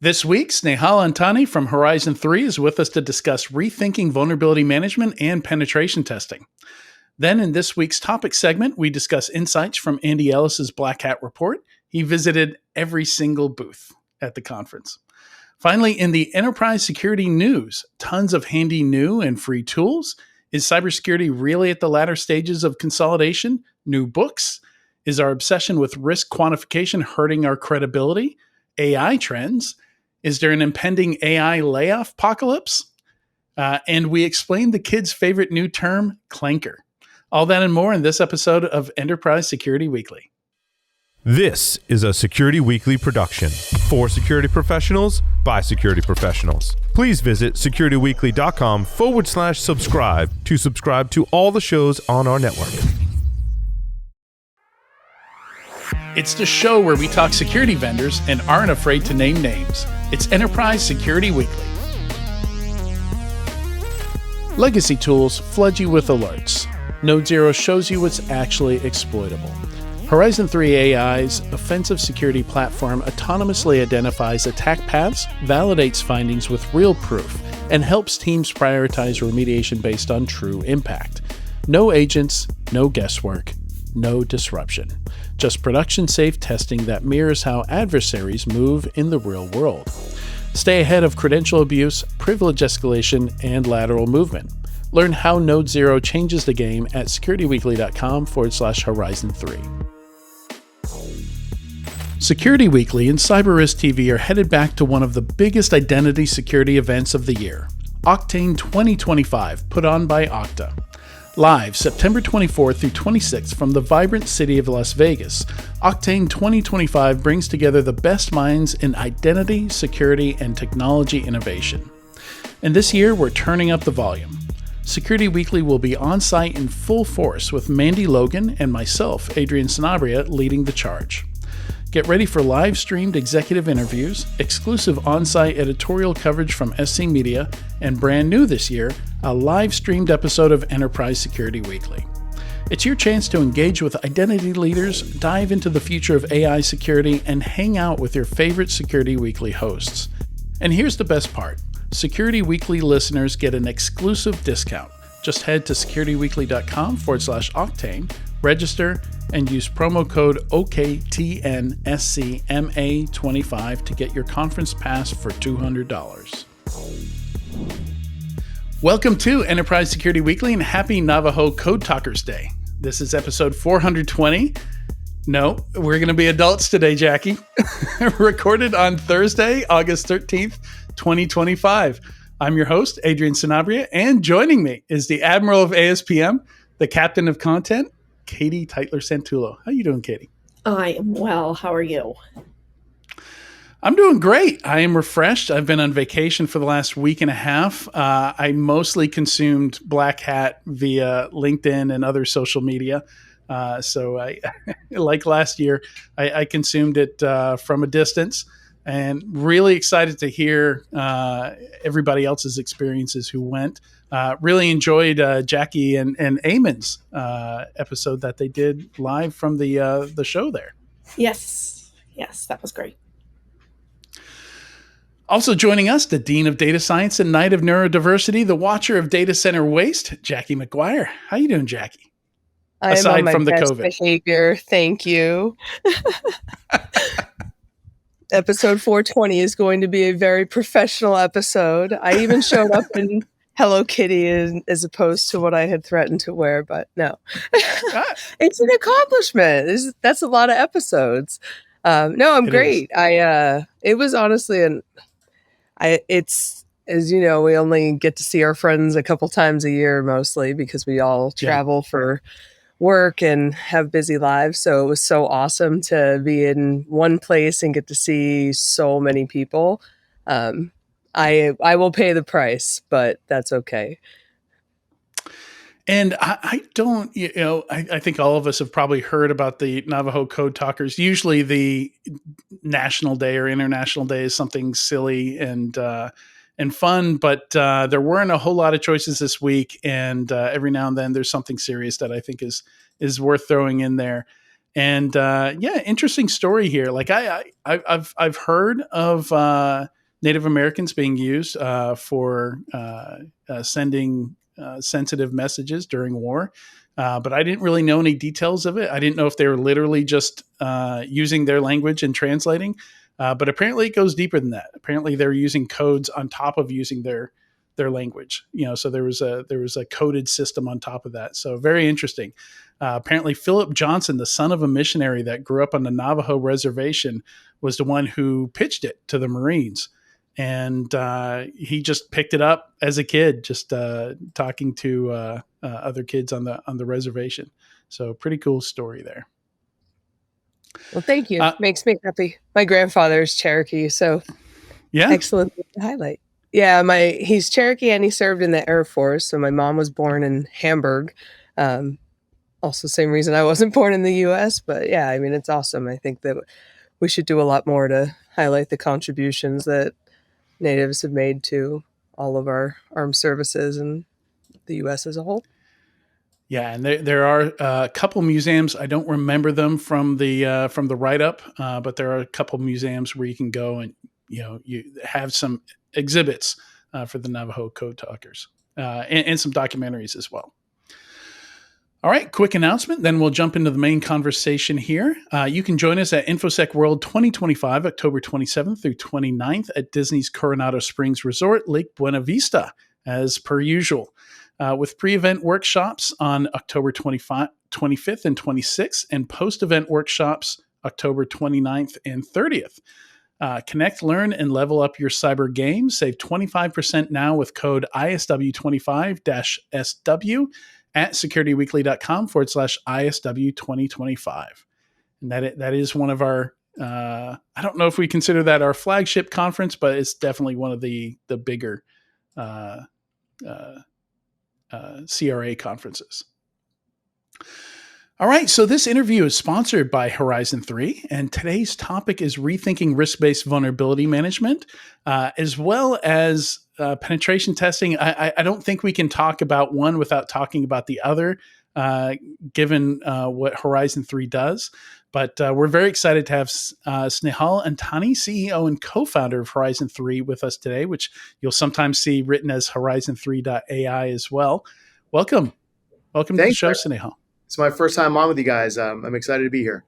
This week, Snehal Antani from Horizon 3 is with us to discuss rethinking vulnerability management and penetration testing. Then in this week's topic segment, we discuss insights from Andy Ellis's Black Hat report. He visited every single booth at the conference. Finally, in the enterprise security news, tons of handy new and free tools. Is cybersecurity really at the latter stages of consolidation? New books? Is our obsession with risk quantification hurting our credibility? AI trends? Is there an impending AI layoff-pocalypse? And we explained the kids' favorite new term, Clanker. All that and more in this episode of Enterprise Security Weekly. This is a Security Weekly production for security professionals by security professionals. Please visit securityweekly.com/subscribe to subscribe to all the shows on our network. It's the show where we talk security vendors and aren't afraid to name names. It's Enterprise Security Weekly. Legacy tools flood you with alerts. Node Zero shows you what's actually exploitable. Horizon 3 AI's offensive security platform autonomously identifies attack paths, validates findings with real proof, and helps teams prioritize remediation based on true impact. No agents, no guesswork, no disruption. Just production-safe testing that mirrors how adversaries move in the real world. Stay ahead of credential abuse, privilege escalation, and lateral movement. Learn how Node Zero changes the game at securityweekly.com/Horizon3. Security Weekly and CyberRisk TV are headed back to one of the biggest identity security events of the year, Octane 2025, put on by Okta. Live September 24th through 26th from the vibrant city of Las Vegas, Octane 2025 brings together the best minds in identity, security, and technology innovation. And this year, we're turning up the volume. Security Weekly will be on site in full force with Mandy Logan and myself, Adrian Sanabria, leading the charge. Get ready for live-streamed executive interviews, exclusive on-site editorial coverage from SC Media, and brand new this year, a live-streamed episode of Enterprise Security Weekly. It's your chance to engage with identity leaders, dive into the future of AI security, and hang out with your favorite Security Weekly hosts. And here's the best part. Security Weekly listeners get an exclusive discount. Just head to securityweekly.com/Octane, register, and use promo code OKTNSCMA25 to get your conference pass for $200. Welcome to Enterprise Security Weekly and happy Navajo Code Talkers Day. This is episode 420. No, we're going to be adults today, Jackie. Recorded on Thursday, August 13th, 2025. I'm your host, Adrian Sanabria, and joining me is the Admiral of ASPM, the Captain of Content, Katie Teitler-Santullo. How you doing, Katie? I am well. How are you? I'm doing great. I am refreshed. I've been on vacation for the last week and a half. I mostly consumed Black Hat via LinkedIn and other social media. So I, like last year, I consumed it from a distance, and really excited to hear everybody else's experiences who went. Really enjoyed Jackie and Eamon's episode that they did live from the show there. Yes, that was great. Also joining us, the Dean of Data Science and Knight of Neurodiversity, the Watcher of Data Center Waste, Jackie McGuire. How you doing, Jackie? Aside I'm on my from the best COVID behavior, thank you. Episode 420 is going to be a very professional episode. I even showed up in Hello Kitty as opposed to what I had threatened to wear, but no. It's an accomplishment. That's a lot of episodes. No, I'm great. It was honestly it's, as you know, we only get to see our friends a couple times a year mostly because we all travel for work and have busy lives. So it was so awesome to be in one place and get to see so many people. I will pay the price, but that's okay. And I don't, I think all of us have probably heard about the Navajo Code Talkers. Usually the national day or international day is something silly and fun, but there weren't a whole lot of choices this week. And every now and then there's something serious that I think is worth throwing in there. And yeah, interesting story here. Like I've heard of Native Americans being used for sending sensitive messages during war, but I didn't really know any details of it. I didn't know if they were literally just using their language and translating. But apparently, it goes deeper than that. Apparently, they're using codes on top of using their language. So there was a coded system on top of that. So very interesting. Apparently, Philip Johnson, the son of a missionary that grew up on the Navajo reservation, was the one who pitched it to the Marines. And he just picked it up as a kid, just talking to other kids on the reservation. So pretty cool story there. Well, thank you. Makes me happy. My grandfather is Cherokee, so yeah, excellent to highlight. Yeah, he's Cherokee and he served in the Air Force. So my mom was born in Hamburg. Also, same reason I wasn't born in the U.S. But yeah, I mean, it's awesome. I think that we should do a lot more to highlight the contributions that Natives have made to all of our armed services and the U.S. as a whole. Yeah, and there are a couple museums. I don't remember them from the write up, but there are a couple museums where you can go and you have some exhibits for the Navajo code talkers and some documentaries as well. All right, quick announcement, then we'll jump into the main conversation here. You can join us at InfoSec World 2025, October 27th through 29th at Disney's Coronado Springs Resort, Lake Buena Vista, as per usual, with pre-event workshops on October 25th and 26th, and post-event workshops October 29th and 30th. Connect, learn, and level up your cyber game. Save 25% now with code ISW25-SW at securityweekly.com/ISW 2025. And that is one of our, I don't know if we consider that our flagship conference, but it's definitely one of the bigger CRA conferences. All right, so this interview is sponsored by Horizon 3, and today's topic is rethinking risk-based vulnerability management, as well as penetration testing. I don't think we can talk about one without talking about the other, given what Horizon 3 does. But we're very excited to have Snehal Antani, CEO and co-founder of Horizon 3, with us today, which you'll sometimes see written as Horizon3.ai as well. Welcome. Welcome to the show, Snehal. It's my first time on with you guys. I'm excited to be here.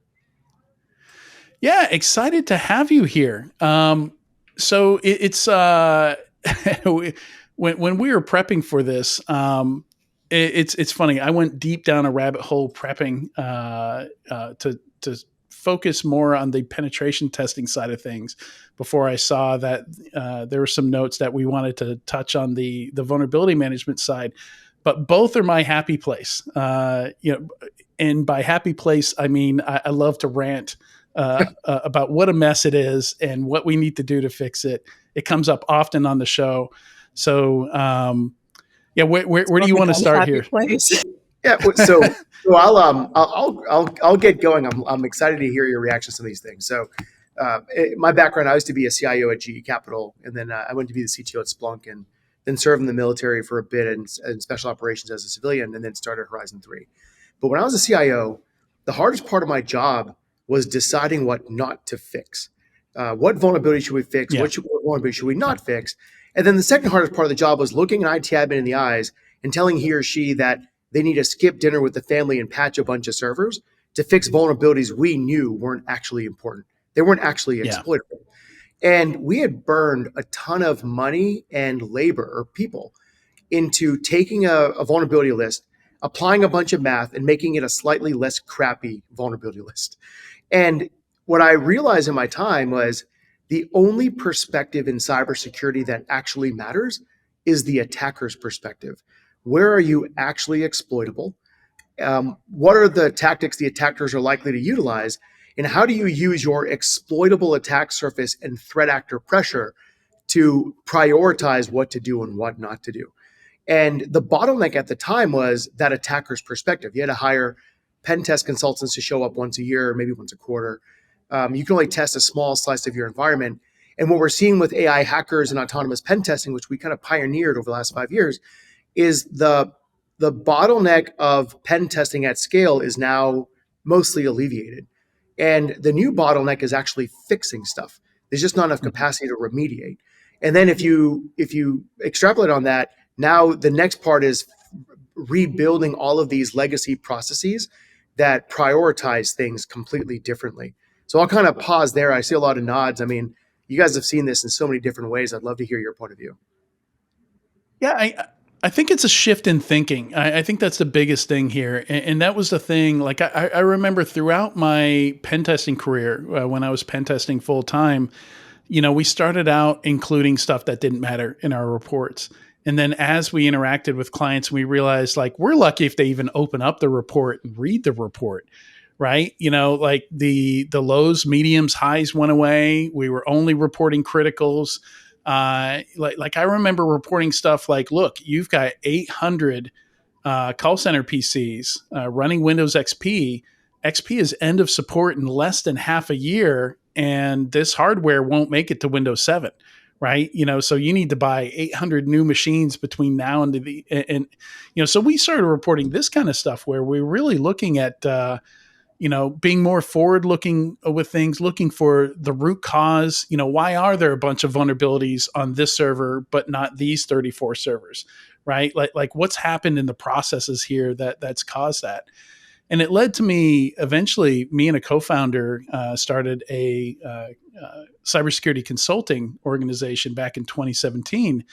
Yeah, excited to have you here. So it's when we were prepping for this, it's funny. I went deep down a rabbit hole prepping to focus more on the penetration testing side of things before I saw that there were some notes that we wanted to touch on the vulnerability management side. But both are my happy place, and by happy place, I mean I love to rant about what a mess it is and what we need to do to fix it. It comes up often on the show. So, where do you want to start here? Yeah, so I'll get going. I'm excited to hear your reactions to these things. So, my background, I used to be a CIO at GE Capital, and then I went to be the CTO at Splunk, and then served in the military for a bit in special operations as a civilian, and then started Horizon 3. But when I was a CIO, the hardest part of my job was deciding what not to fix. What vulnerability should we fix? Yeah. What vulnerability should we not fix? And then the second hardest part of the job was looking an IT admin in the eyes and telling he or she that they need to skip dinner with the family and patch a bunch of servers to fix vulnerabilities we knew weren't actually important. They weren't actually exploitable. And we had burned a ton of money and labor or people into taking a vulnerability list, applying a bunch of math, and making it a slightly less crappy vulnerability list. And what I realized in my time was the only perspective in cybersecurity that actually matters is the attacker's perspective. Where are you actually exploitable? What are the tactics the attackers are likely to utilize? And how do you use your exploitable attack surface and threat actor pressure to prioritize what to do and what not to do? And the bottleneck at the time was that attacker's perspective. You had to hire pen test consultants to show up once a year, maybe once a quarter. You can only test a small slice of your environment. And what we're seeing with AI hackers and autonomous pen testing, which we kind of pioneered over the last 5 years, is the bottleneck of pen testing at scale is now mostly alleviated. And the new bottleneck is actually fixing stuff. There's just not enough capacity to remediate. And then if you extrapolate on that, now the next part is rebuilding all of these legacy processes that prioritize things completely differently. So I'll kind of pause there. I see a lot of nods. I mean, you guys have seen this in so many different ways. I'd love to hear your point of view. Yeah, I think it's a shift in thinking. I think that's the biggest thing here. And that was the thing. Like, I remember throughout my pen testing career, when I was pen testing full time, we started out including stuff that didn't matter in our reports. And then as we interacted with clients, we realized, like, we're lucky if they even open up the report and read the report, right? Like the lows, mediums, highs went away. We were only reporting criticals. Like I remember reporting stuff like, look, you've got 800 call center PCs running Windows XP. XP is end of support in less than half a year, and this hardware won't make it to Windows 7, right? So you need to buy 800 new machines between now and so we started reporting this kind of stuff where we're really looking at being more forward-looking with things, looking for the root cause. Why are there a bunch of vulnerabilities on this server but not these 34 servers, right? Like what's happened in the processes here that's caused that? And it led to me and a co-founder started a cybersecurity consulting organization back in 2017.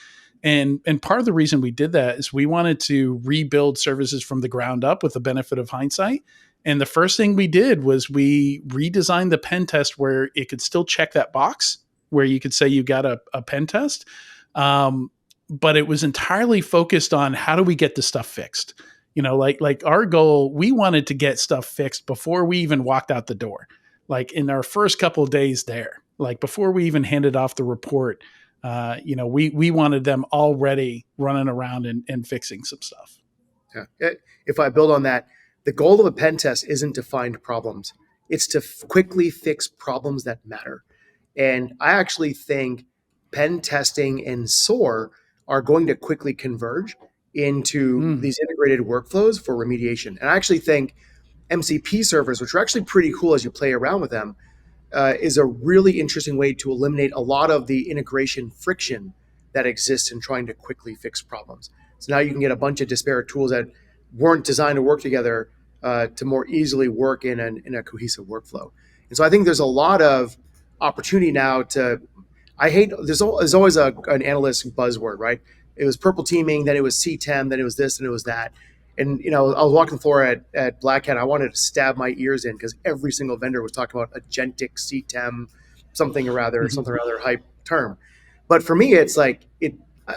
And part of the reason we did that is we wanted to rebuild services from the ground up with the benefit of hindsight. And the first thing we did was we redesigned the pen test where it could still check that box, where you could say you got a pen test. But it was entirely focused on how do we get this stuff fixed? Like our goal, we wanted to get stuff fixed before we even walked out the door. Like in our first couple of days there, like before we even handed off the report, we wanted them already running around and fixing some stuff. Yeah. If I build on that, the goal of a pen test isn't to find problems. It's to quickly fix problems that matter. And I actually think pen testing and SOAR are going to quickly converge into these integrated workflows for remediation. And I actually think MCP servers, which are actually pretty cool as you play around with them, is a really interesting way to eliminate a lot of the integration friction that exists in trying to quickly fix problems. So now you can get a bunch of disparate tools that weren't designed to work together to more easily work in a cohesive workflow. And so I think there's a lot of opportunity now there's always an analyst buzzword, right? It was purple teaming, then it was CTEM, then it was this, and it was that. And, I was walking the floor at Black Hat. I wanted to stab my ears in because every single vendor was talking about agentic CTEM, something or other hype term. But for me, it's like,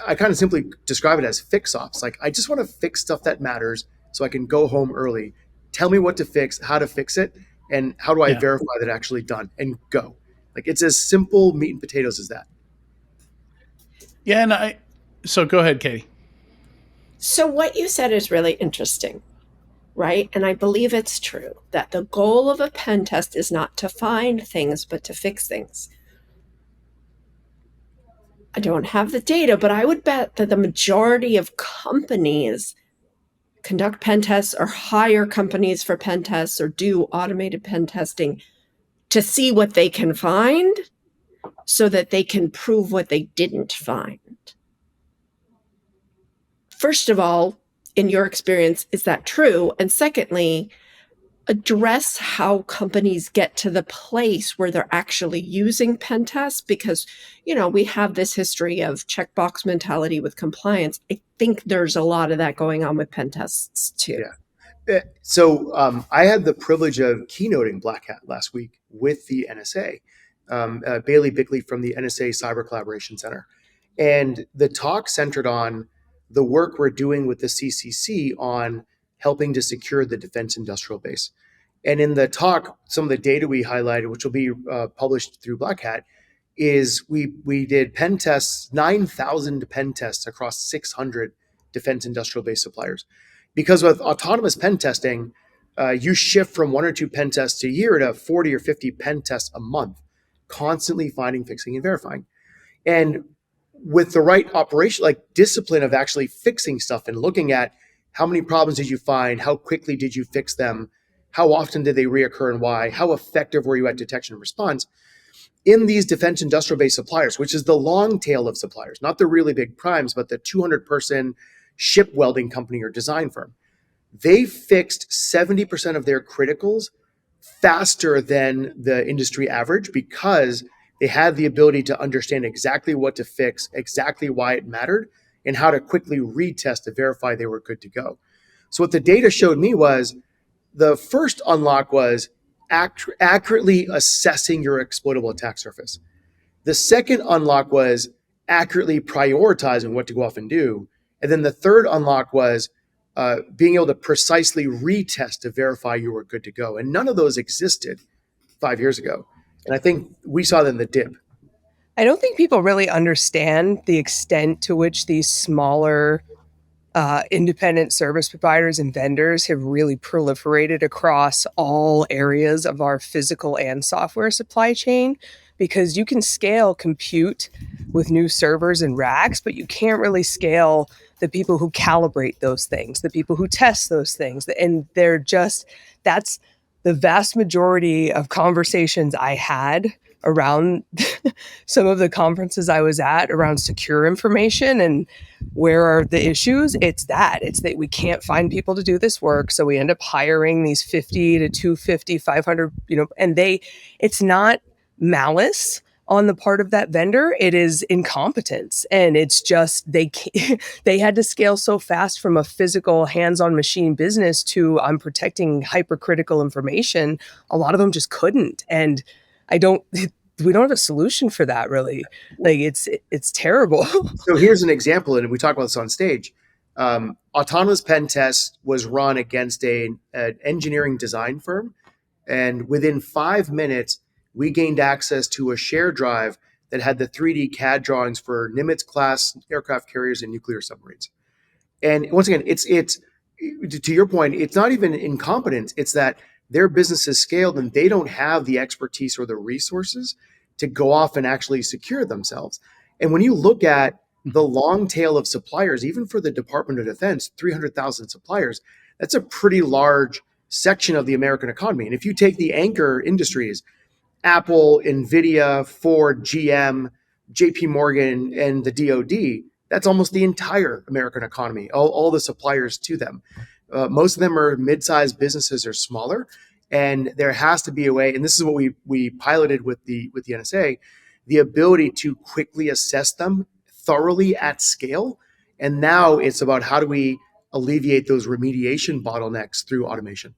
I kind of simply describe it as fix ops. Like, I just want to fix stuff that matters so I can go home early. Tell me what to fix, how to fix it, and how do I verify that actually done, and go. Like, it's as simple meat and potatoes as that. Yeah, so go ahead, Katie. So what you said is really interesting, right? And I believe it's true that the goal of a pen test is not to find things, but to fix things. I don't have the data, but I would bet that the majority of companies conduct pen tests or hire companies for pen tests or do automated pen testing to see what they can find so that they can prove what they didn't find. First of all, in your experience, is that true? And secondly, address how companies get to the place where they're actually using pen tests, because, we have this history of checkbox mentality with compliance. I think there's a lot of that going on with pen tests too. Yeah. So I had the privilege of keynoting Black Hat last week with the NSA, Bailey Bickley from the NSA Cyber Collaboration Center. And the talk centered on the work we're doing with the CCC on helping to secure the defense industrial base. And in the talk, some of the data we highlighted, which will be published through Black Hat, is we did pen tests, 9,000 pen tests across 600 defense industrial base suppliers. Because with autonomous pen testing, you shift from 1 or 2 pen tests a year to 40 or 50 pen tests a month, constantly finding, fixing, and verifying. And with the right operation, like discipline of actually fixing stuff and looking at how many problems did you find, how quickly did you fix them, How often did they reoccur and why? How effective were you at detection and response? In these defense industrial base suppliers, which is the long tail of suppliers, not the really big primes, but the 200-person ship welding company or design firm, they fixed 70% of their criticals faster than the industry average because they had the ability to understand exactly what to fix, exactly why it mattered, and how to quickly retest to verify they were good to go. So what the data showed me was the first unlock was accurately assessing your exploitable attack surface. The second unlock was accurately prioritizing what to go off and do. And then the third unlock was being able to precisely retest to verify you were good to go. And none of those existed 5 years ago. And I think we saw that in the dip. I don't think people really understand the extent to which these smaller independent service providers and vendors have really proliferated across all areas of our physical and software supply chain, because you can scale compute with new servers and racks, but you can't really scale the people who calibrate those things, the people who test those things. And that's the vast majority of conversations I had around some of the conferences I was at around secure information and where are the issues. It's that we can't find people to do this work, so we end up hiring these 50 to 250 500, and it's not malice on the part of that vendor, it is incompetence. And it's just they had to scale so fast from a physical hands-on machine business to I'm protecting hypercritical information. A lot of them just couldn't, and we don't have a solution for that, really. Like it's terrible. So here's an example, and we talk about this on stage. Autonomous pen test was run against an engineering design firm, and within 5 minutes, we gained access to a shared drive that had the 3D CAD drawings for Nimitz-class aircraft carriers and nuclear submarines. And once again, it's to your point, it's not even incompetence. It's that their business is scaled and they don't have the expertise or the resources to go off and actually secure themselves. And when you look at the long tail of suppliers, even for the Department of Defense, 300,000 suppliers, that's a pretty large section of the American economy. And if you take the anchor industries, Apple, NVIDIA, Ford, GM, JP Morgan, and the DoD, that's almost the entire American economy, all the suppliers to them. Most of them are mid-sized businesses or smaller, and there has to be a way, and this is what we piloted with the NSA, the ability to quickly assess them thoroughly at scale. And now it's about how do we alleviate those remediation bottlenecks through automation.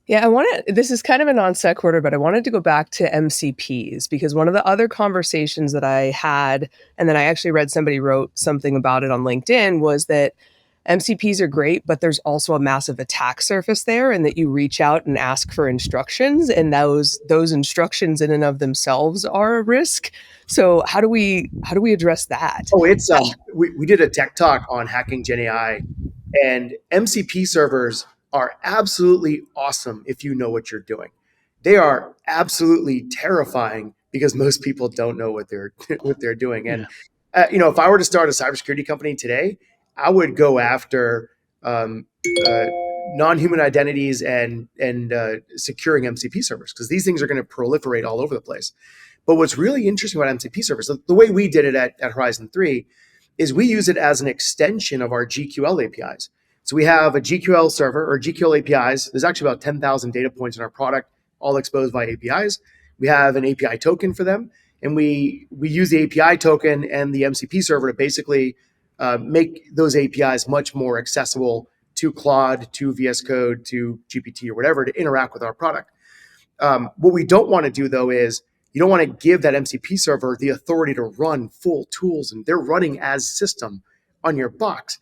Yeah, this is kind of a non sequitur, but I wanted to go back to MCPs because one of the other conversations that I had, and then I actually read somebody wrote something about it on LinkedIn, was that MCPs are great, but there's also a massive attack surface there, and that you reach out and ask for instructions, and those instructions in and of themselves are a risk. So how do we address that? Oh, it's we did a tech talk on hacking Gen AI, and MCP servers are absolutely awesome if you know what you're doing. They are absolutely terrifying because most people don't know what they're doing. And if I were to start a cybersecurity company today, I would go after non-human identities and securing MCP servers, because these things are going to proliferate all over the place. But what's really interesting about MCP servers, the way we did it at Horizon 3, is we use it as an extension of our GQL APIs. So we have a GQL server or GQL APIs. There's actually about 10,000 data points in our product, all exposed by APIs. We have an API token for them, and we use the API token and the MCP server to basically make those APIs much more accessible to Claude, to VS Code, to GPT or whatever to interact with our product. What we don't want to do, though, is you don't want to give that MCP server the authority to run full tools, and they're running as system on your box.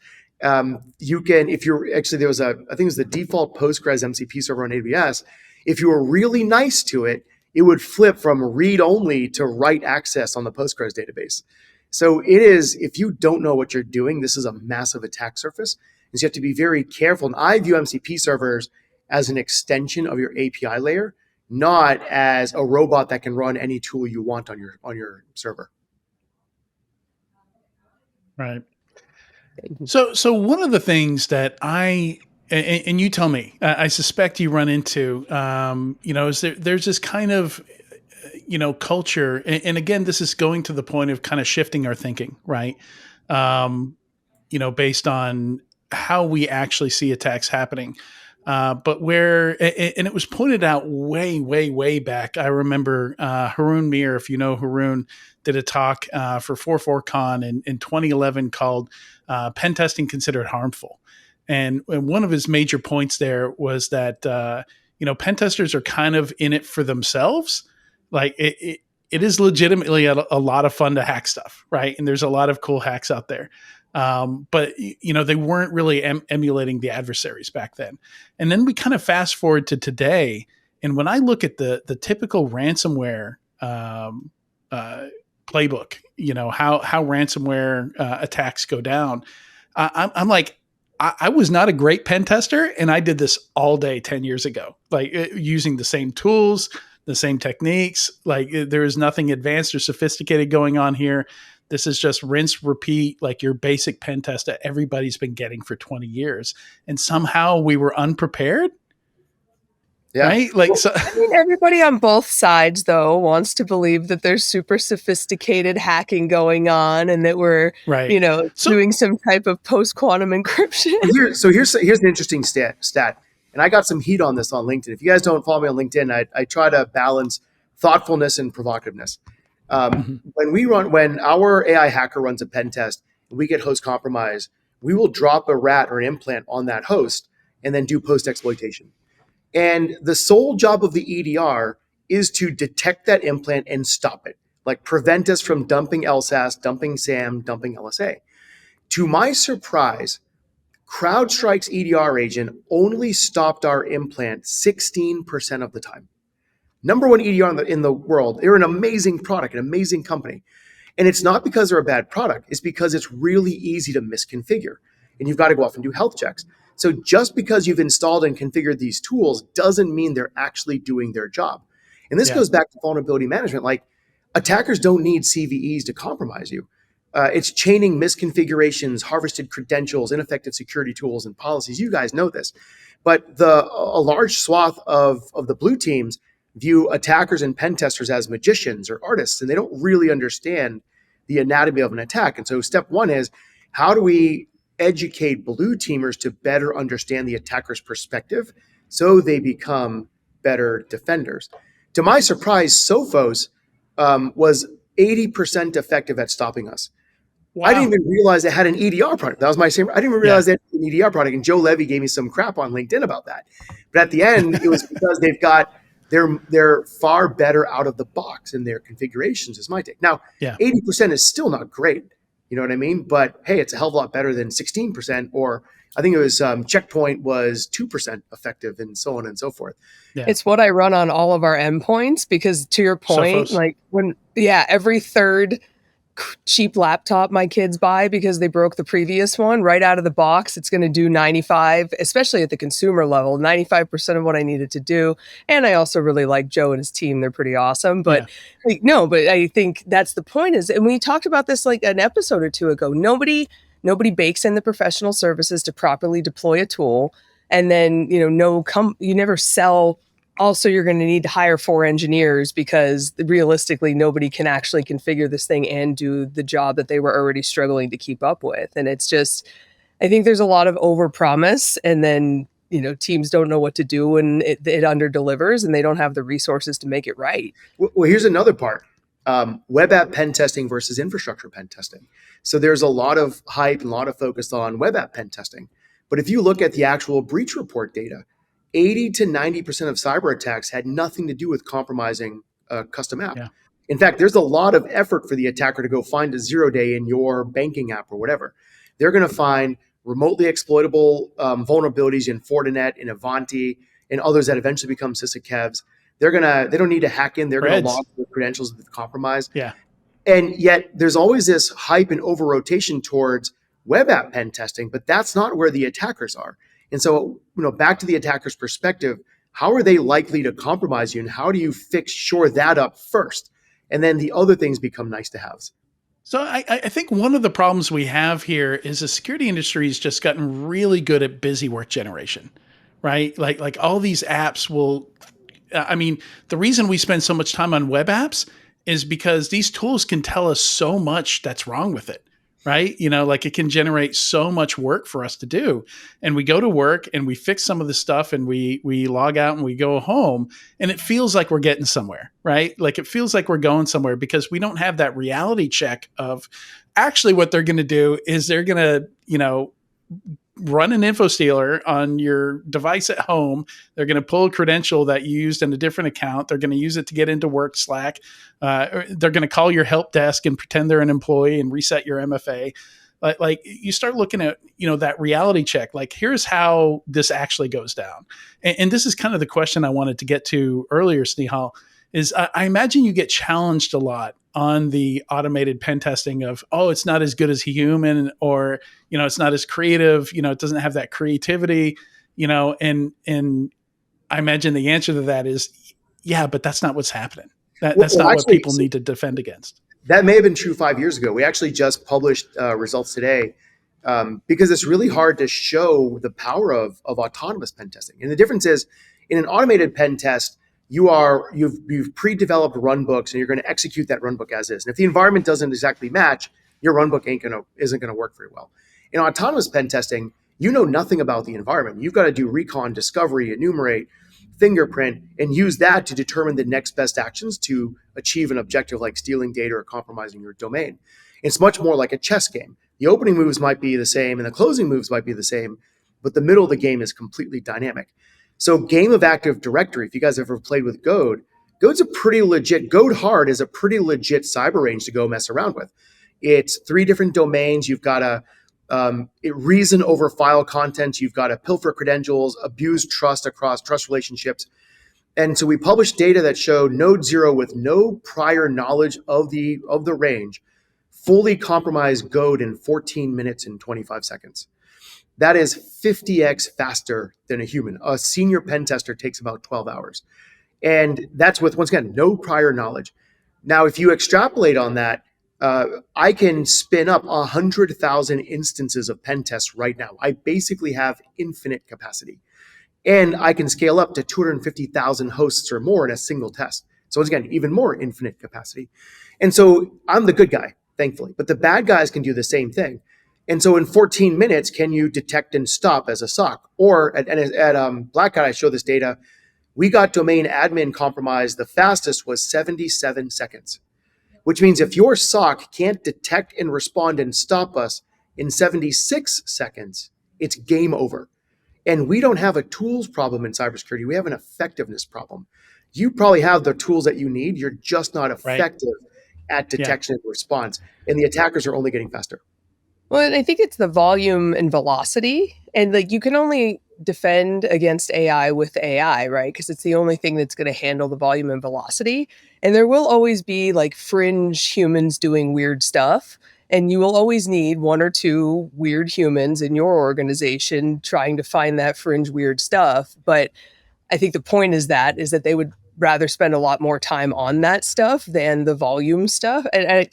You can, if you're actually, I think it was the default Postgres MCP server on AWS. If you were really nice to it, it would flip from read only to write access on the Postgres database. So it is, if you don't know what you're doing, this is a massive attack surface. And so you have to be very careful. And I view MCP servers as an extension of your API layer, not as a robot that can run any tool you want on your server. Right. So one of the things that I And you tell me, I suspect you run into, there's this kind of, culture. And again, this is going to the point of kind of shifting our thinking, right? Based on how we actually see attacks happening. But and it was pointed out way, way, way back. I remember Haroon Mir, if you know Haroon, did a talk for 44Con in 2011 called Pen Testing Considered Harmful. And one of his major points there was that, pen testers are kind of in it for themselves. Like it is legitimately a lot of fun to hack stuff, right? And there's a lot of cool hacks out there. But they weren't really emulating the adversaries back then. And then we kind of fast forward to today. And when I look at the typical ransomware playbook, how ransomware attacks go down, I'm like, I was not a great pen tester, and I did this all day 10 years ago, like using the same tools, the same techniques. Like there is nothing advanced or sophisticated going on here. This is just rinse, repeat, like your basic pen test that everybody's been getting for 20 years. And somehow we were unprepared. Yeah. Right? Like, so I mean, everybody on both sides, though, wants to believe that there's super sophisticated hacking going on and that we're, doing some type of post-quantum encryption. Here's an interesting stat. And I got some heat on this on LinkedIn. If you guys don't follow me on LinkedIn, I try to balance thoughtfulness and provocativeness. When our AI hacker runs a pen test and we get host compromise, we will drop a rat or an implant on that host and then do post exploitation. And the sole job of the EDR is to detect that implant and stop it, like prevent us from dumping LSAS, dumping SAM, dumping LSA. To my surprise, CrowdStrike's EDR agent only stopped our implant 16% of the time. Number one EDR in the world. They're an amazing product, an amazing company. And it's not because they're a bad product. It's because it's really easy to misconfigure. And you've got to go off and do health checks. So just because you've installed and configured these tools doesn't mean they're actually doing their job. And this goes back to vulnerability management. Like attackers don't need CVEs to compromise you. It's chaining misconfigurations, harvested credentials, ineffective security tools and policies. You guys know this. But a large swath of the blue teams view attackers and pen testers as magicians or artists, and they don't really understand the anatomy of an attack. And so step one is, how do we educate blue teamers to better understand the attacker's perspective so they become better defenders? To my surprise, Sophos was 80% effective at stopping us. Wow. I didn't even realize they had an EDR product. That was my same. I didn't even realize they had an EDR product. And Joe Levy gave me some crap on LinkedIn about that. But at the end, it was because they're far better out of the box in their configurations, is my take. Now, 80% is still not great. You know what I mean? But hey, it's a hell of a lot better than 16%, or I think it was Checkpoint was 2% effective, and so on and so forth. Yeah. It's what I run on all of our endpoints, because to your point, like every third cheap laptop my kids buy because they broke the previous one, right out of the box, it's going to do 95, especially at the consumer level, 95% of what I needed to do. And I also really like Joe and his team. They're pretty awesome. But but I think that's the point is, and we talked about this like an episode or two ago, nobody bakes in the professional services to properly deploy a tool. And then, you never sell. Also, you're going to need to hire 4 engineers because realistically, nobody can actually configure this thing and do the job that they were already struggling to keep up with. And it's just, I think there's a lot of overpromise, and then, teams don't know what to do when it underdelivers and they don't have the resources to make it right. Well, here's another part. Web app pen testing versus infrastructure pen testing. So there's a lot of hype and a lot of focus on web app pen testing. But if you look at the actual breach report data, 80 to 90% of cyber attacks had nothing to do with compromising a custom app. Yeah. In fact, there's a lot of effort for the attacker to go find a 0-day in your banking app or whatever. They're going to find remotely exploitable vulnerabilities in Fortinet, in Avanti, and others that eventually become sysakevs. They don't need to hack in. They're going to log the credentials with compromise. Yeah. And yet there's always this hype and over rotation towards web app pen testing, but that's not where the attackers are. And so, back to the attacker's perspective, how are they likely to compromise you, and how do you shore that up first? And then the other things become nice to haves. So I think one of the problems we have here is the security industry has just gotten really good at busy work generation, right? Like all these apps will, I mean, the reason we spend so much time on web apps is because these tools can tell us so much that's wrong with it, right? Like it can generate so much work for us to do. And we go to work and we fix some of the stuff and we log out and we go home and it feels like we're getting somewhere, right? Like it feels like we're going somewhere because we don't have that reality check of actually what they're going to do is they're going to, run an info stealer on your device at home. They're going to pull a credential that you used in a different account. They're going to use it to get into work Slack. They're going to call your help desk and pretend they're an employee and reset your MFA. Like you start looking at, that reality check, like here's how this actually goes down. And this is kind of the question I wanted to get to earlier, Snehal, is I imagine you get challenged a lot on the automated pen testing of, it's not as good as human, or, it's not as creative, it doesn't have that creativity, and I imagine the answer to that is, yeah, but that's not what's happening. That's not what people need to defend against. That may have been true 5 years ago. We actually just published results today because it's really hard to show the power of autonomous pen testing. And the difference is, in an automated pen test, you've pre-developed run books and you're going to execute that run book as is. And if the environment doesn't exactly match, your run book isn't going to work very well. In autonomous pen testing, you know nothing about the environment. You've got to do recon, discovery, enumerate, fingerprint, and use that to determine the next best actions to achieve an objective like stealing data or compromising your domain. It's much more like a chess game. The opening moves might be the same and the closing moves might be the same, but the middle of the game is completely dynamic. So Game of Active Directory, if you guys have ever played with Goad, Goad Hard is a pretty legit cyber range to go mess around with. It's 3 different domains. You've got to reason over file content. You've got to pilfer credentials, abuse trust across trust relationships. And so we published data that showed Node 0 with no prior knowledge of the range fully compromised Goad in 14 minutes and 25 seconds. That is 50x faster than a human. A senior pen tester takes about 12 hours. And that's with, once again, no prior knowledge. Now, if you extrapolate on that, I can spin up 100,000 instances of pen tests right now. I basically have infinite capacity. And I can scale up to 250,000 hosts or more in a single test. So once again, even more infinite capacity. And so I'm the good guy, thankfully. But the bad guys can do the same thing. And so in 14 minutes, can you detect and stop as a SOC? Or at Black Hat, I show this data. We got domain admin compromised. The fastest was 77 seconds, which means if your SOC can't detect and respond and stop us in 76 seconds, it's game over. And we don't have a tools problem in cybersecurity. We have an effectiveness problem. You probably have the tools that you need. You're just not effective at detection and response. And the attackers are only getting faster. Well, and I think it's the volume and velocity. And like you can only defend against AI with AI, right? Because it's the only thing that's going to handle the volume and velocity. And there will always be like fringe humans doing weird stuff. And you will always need 1 or 2 weird humans in your organization trying to find that fringe weird stuff. But I think the point is that they would rather spend a lot more time on that stuff than the volume stuff. And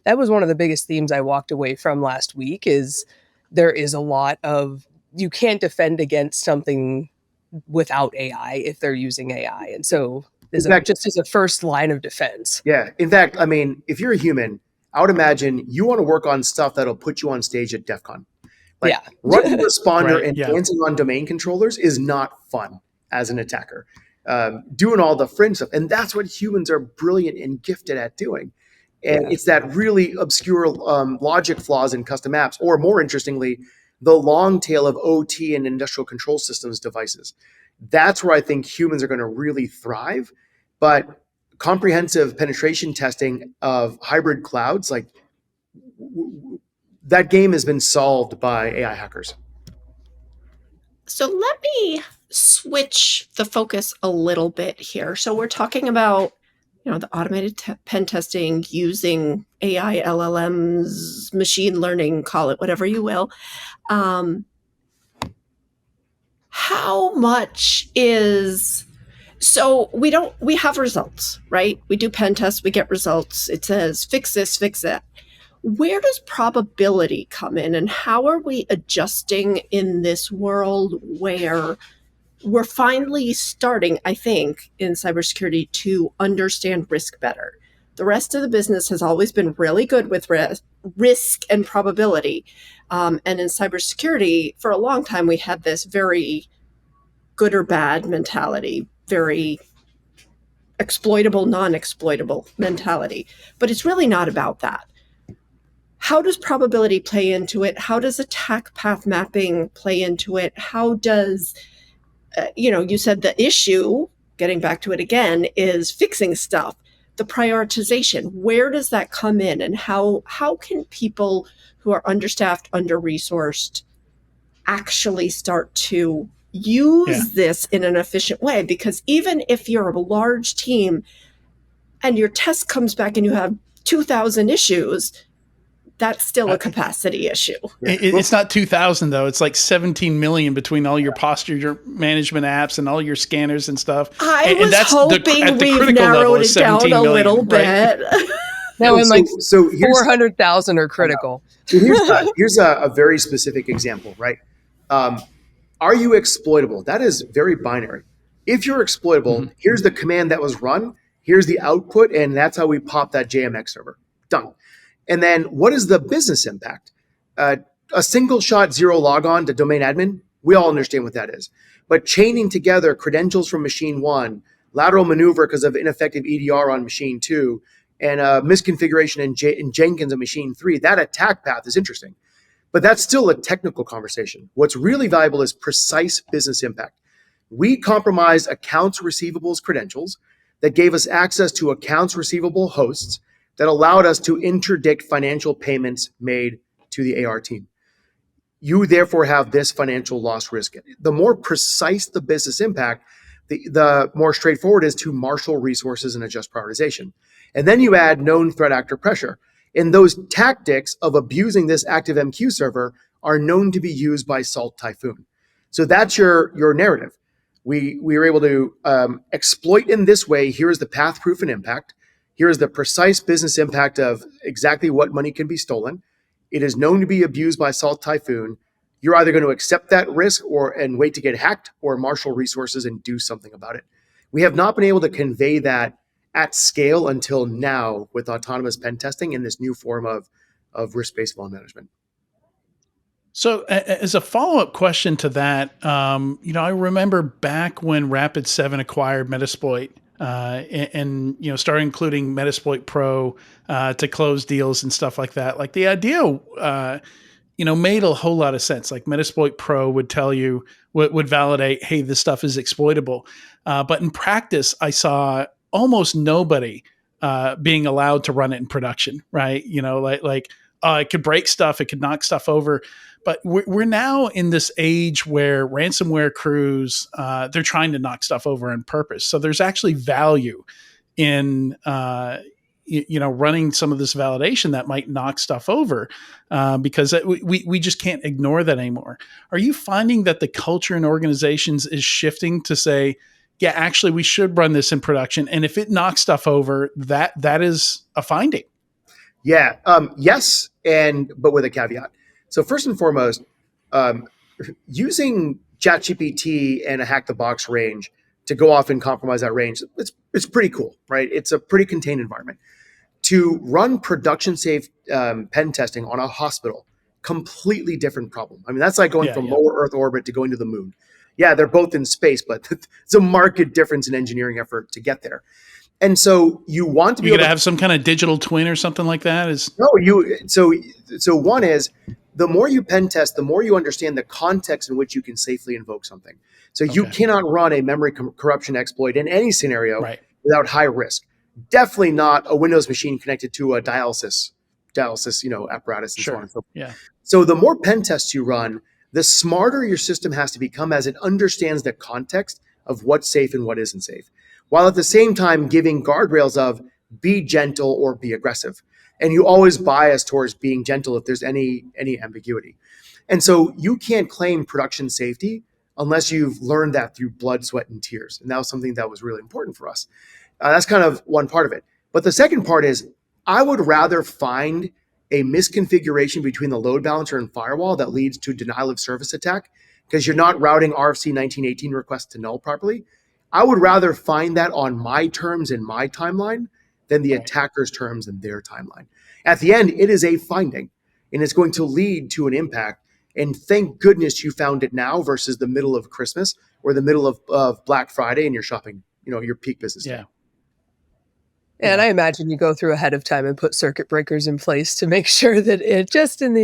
that was one of the biggest themes I walked away from last week is there is a lot of, you can't defend against something without AI if they're using AI. And so just as a first line of defense. Yeah. In fact, I mean, if you're a human, I would imagine you want to work on stuff that'll put you on stage at DEF CON. Running responder and dancing on domain controllers is not fun as an attacker. Doing all the fringe stuff. And that's what humans are brilliant and gifted at doing. And it's that really obscure logic flaws in custom apps, or more interestingly, the long tail of OT and industrial control systems devices. That's where I think humans are going to really thrive. But comprehensive penetration testing of hybrid clouds, like that game has been solved by AI hackers. So let me switch the focus a little bit here. So we're talking about, the automated pen testing using AI, LLMs, machine learning, call it whatever you will. How much is So we have results, right? We do pen tests, we get results. It says, fix this, fix that. Where does probability come in, and how are we adjusting in this world where we're finally starting, I think, in cybersecurity to understand risk better? The rest of the business has always been really good with risk and probability. And in cybersecurity, for a long time, we had this very good or bad mentality, very exploitable, non-exploitable mentality. But it's really not about that. How does probability play into it? How does attack path mapping play into it? How does, you said the issue, getting back to it again, is fixing stuff. The prioritization, where does that come in? And how can people who are understaffed, under-resourced actually start to use this in an efficient way? Because even if you're a large team and your test comes back and you have 2,000 issues, that's still a capacity issue. It's not 2,000 though. It's like 17 million between all your posture management apps and all your scanners and stuff. I was hoping we've narrowed it down a little bit. No, and like so 400,000 are critical. So here's a very specific example, right? Are you exploitable? That is very binary. If you're exploitable, here's the command that was run, here's the output, and that's how we pop that JMX server. Done. And then what is the business impact? A single shot zero logon to domain admin, we all understand what that is. But chaining together credentials from machine 1, lateral maneuver because of ineffective EDR on machine 2, and misconfiguration in Jenkins on machine 3, that attack path is interesting. But that's still a technical conversation. What's really valuable is precise business impact. We compromised accounts receivables credentials that gave us access to accounts receivable hosts that allowed us to interdict financial payments made to the AR team. You therefore have this financial loss risk. The more precise the business impact, the more straightforward it is to marshal resources and adjust prioritization. And then you add known threat actor pressure. And those tactics of abusing this active MQ server are known to be used by Salt Typhoon. So that's your narrative. We were able to exploit in this way. Here's the path, proof, and impact. Here's the precise business impact of exactly what money can be stolen. It is known to be abused by Salt Typhoon. You're either going to accept that risk and wait to get hacked, or marshal resources and do something about it. We have not been able to convey that at scale until now with autonomous pen testing in this new form of risk-based vulnerability management. So as a follow-up question to that, I remember back when Rapid7 acquired Metasploit, and start including Metasploit Pro to close deals and stuff like that. Like the idea, made a whole lot of sense. Like Metasploit Pro would tell you, would validate, hey, this stuff is exploitable. But in practice, I saw almost nobody being allowed to run it in production, right? It could break stuff, it could knock stuff over. But we're now in this age where ransomware crews, they're trying to knock stuff over on purpose. So there's actually value in, running some of this validation that might knock stuff over because we just can't ignore that anymore. Are you finding that the culture in organizations is shifting to say, yeah, actually, we should run this in production, and if it knocks stuff over, that is a finding? Yeah. Yes, but with a caveat. So first and foremost, using ChatGPT and a hack the box range to go off and compromise that range, it's pretty cool, right? It's a pretty contained environment. To run production safe pen testing on a hospital, completely different problem. I mean, that's like going from lower Earth orbit to going to the moon. Yeah, they're both in space, but it's a marked difference in engineering effort to get there. And so you want to be able to have some kind of digital twin or something like that. So one is, the more you pen test, the more you understand the context in which you can safely invoke something. So you cannot run a memory corruption exploit in any scenario without high risk. Definitely not a Windows machine connected to a dialysis apparatus and so on and so forth. Yeah. So the more pen tests you run, the smarter your system has to become as it understands the context of what's safe and what isn't safe, while at the same time giving guardrails of be gentle or be aggressive. And you always bias towards being gentle if there's any ambiguity. And so you can't claim production safety unless you've learned that through blood, sweat, and tears. And that was something that was really important for us. That's kind of one part of it. But the second part is I would rather find a misconfiguration between the load balancer and firewall that leads to denial of service attack because you're not routing RFC 1918 requests to null properly. I would rather find that on my terms and my timeline than the attacker's terms and their timeline. At the end, it is a finding, and it's going to lead to an impact. And thank goodness you found it now versus the middle of Christmas or the middle of Black Friday and you're shopping, your peak business day. And I imagine you go through ahead of time and put circuit breakers in place to make sure that it just and